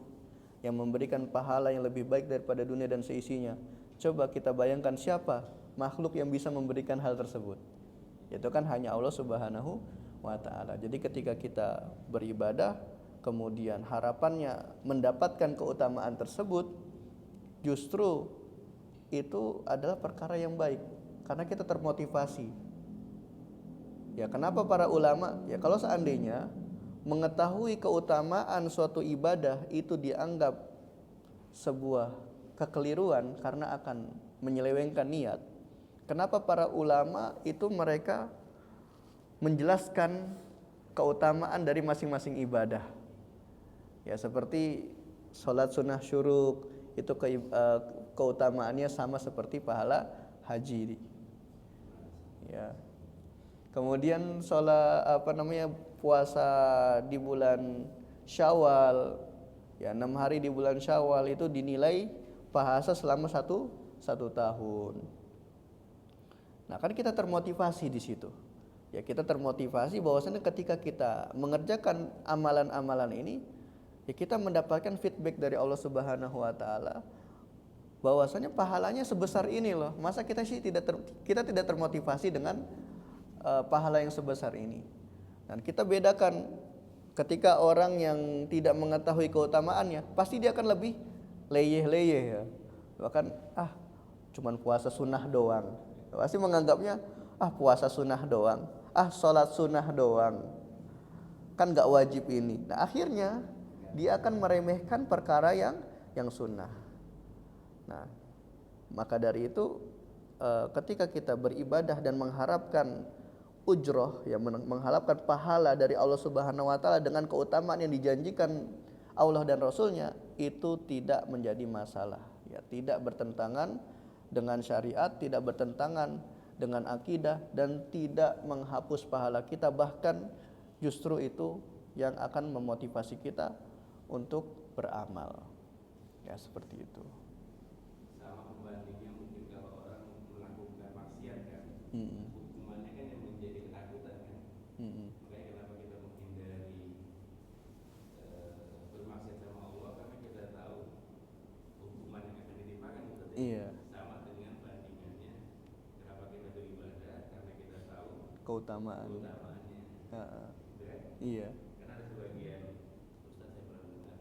yang memberikan pahala yang lebih baik daripada dunia dan seisinya. Coba kita bayangkan siapa makhluk yang bisa memberikan hal tersebut. Itu kan hanya Allah Subhanahu wa ta'ala. Jadi ketika kita beribadah kemudian harapannya mendapatkan keutamaan tersebut, justru itu adalah perkara yang baik karena kita termotivasi. Ya, kenapa para ulama? Ya, kalau seandainya mengetahui keutamaan suatu ibadah itu dianggap sebuah kekeliruan karena akan menyelewengkan niat. Kenapa para ulama itu mereka menjelaskan keutamaan dari masing-masing ibadah? Ya, seperti sholat sunnah syuruk itu keutamaannya sama seperti pahala haji. Ya. Kemudian sholat puasa di bulan Syawal, ya 6 hari di bulan Syawal itu dinilai pahala selama satu tahun. Nah, kan kita termotivasi di situ. Ya, kita termotivasi bahwasanya ketika kita mengerjakan amalan-amalan ini, ya kita mendapatkan feedback dari Allah Subhanahu wa taala bahwasanya pahalanya sebesar ini loh. Masa kita tidak termotivasi dengan pahala yang sebesar ini. Dan kita bedakan ketika orang yang tidak mengetahui keutamaannya, pasti dia akan lebih leyeh-leyeh ya. Bahkan cuman puasa sunnah doang. Pasti menganggapnya puasa sunnah doang. Sholat sunnah doang. Kan gak wajib ini. Nah, akhirnya dia akan meremehkan perkara yang sunnah. Nah, maka dari itu ketika kita beribadah dan mengharapkan ujroh, ya mengharapkan pahala dari Allah Subhanahu wa taala dengan keutamaan yang dijanjikan Allah dan Rasulnya, itu tidak menjadi masalah, ya tidak bertentangan dengan syariat, tidak bertentangan dengan akidah, dan tidak menghapus pahala kita, bahkan justru itu yang akan memotivasi kita untuk beramal. Ya, seperti itu. Sama pembandingnya mungkin kalau orang melakukan maksiat kan, hukumannya kan yang menjadi ketakutan kan. Makanya kenapa kita menghindari bermaksiat sama Allah, karena kita tahu hukuman yang akan ditimpakan. Iya. Sama dengan bandingannya, kenapa kita beribadah, karena kita tahu Keutamaannya. Gitu kan? Iya. Karena ada sebagian Ustaz saya pernah dengar,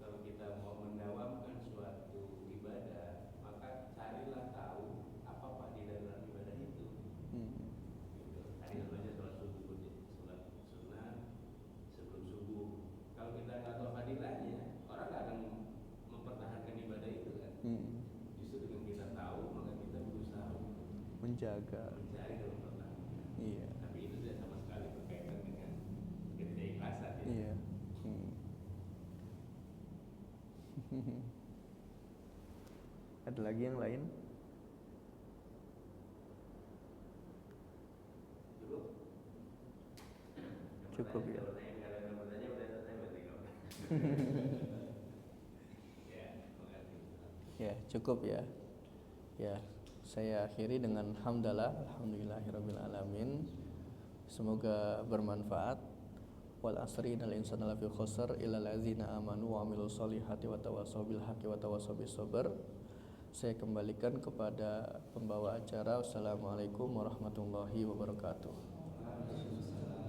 kalau kita mau mendawamkan suatu ibadah, maka carilah tahu apa fadilah dalam ibadah itu. Gitu. Tadi contohnya sholat subuh, sholat sunnah sebelum subuh. Kalau kita nggak tahu fadilahnya, orang nggak akan mempertahankan ibadah itu kan. Justru dengan kita tahu, maka kita berusaha untuk Menjaga. mencari dan mempertahankan. Iya. Tapi itu tidak sama sekali berkaitan dengan ketidakikhlasan ya. Iya. Ada lagi yang lain? Cukup ya. Ya, cukup ya. Ya, saya akhiri dengan alhamdulillahirabbil alamin. Semoga bermanfaat. Wal asri innal insana lafi khusr illal ladzina amanu wa amilus solihati wa tawassaw bil haqqi wa tawassaw bis sabr. Saya kembalikan kepada pembawa acara. Wassalamualaikum warahmatullahi wabarakatuh.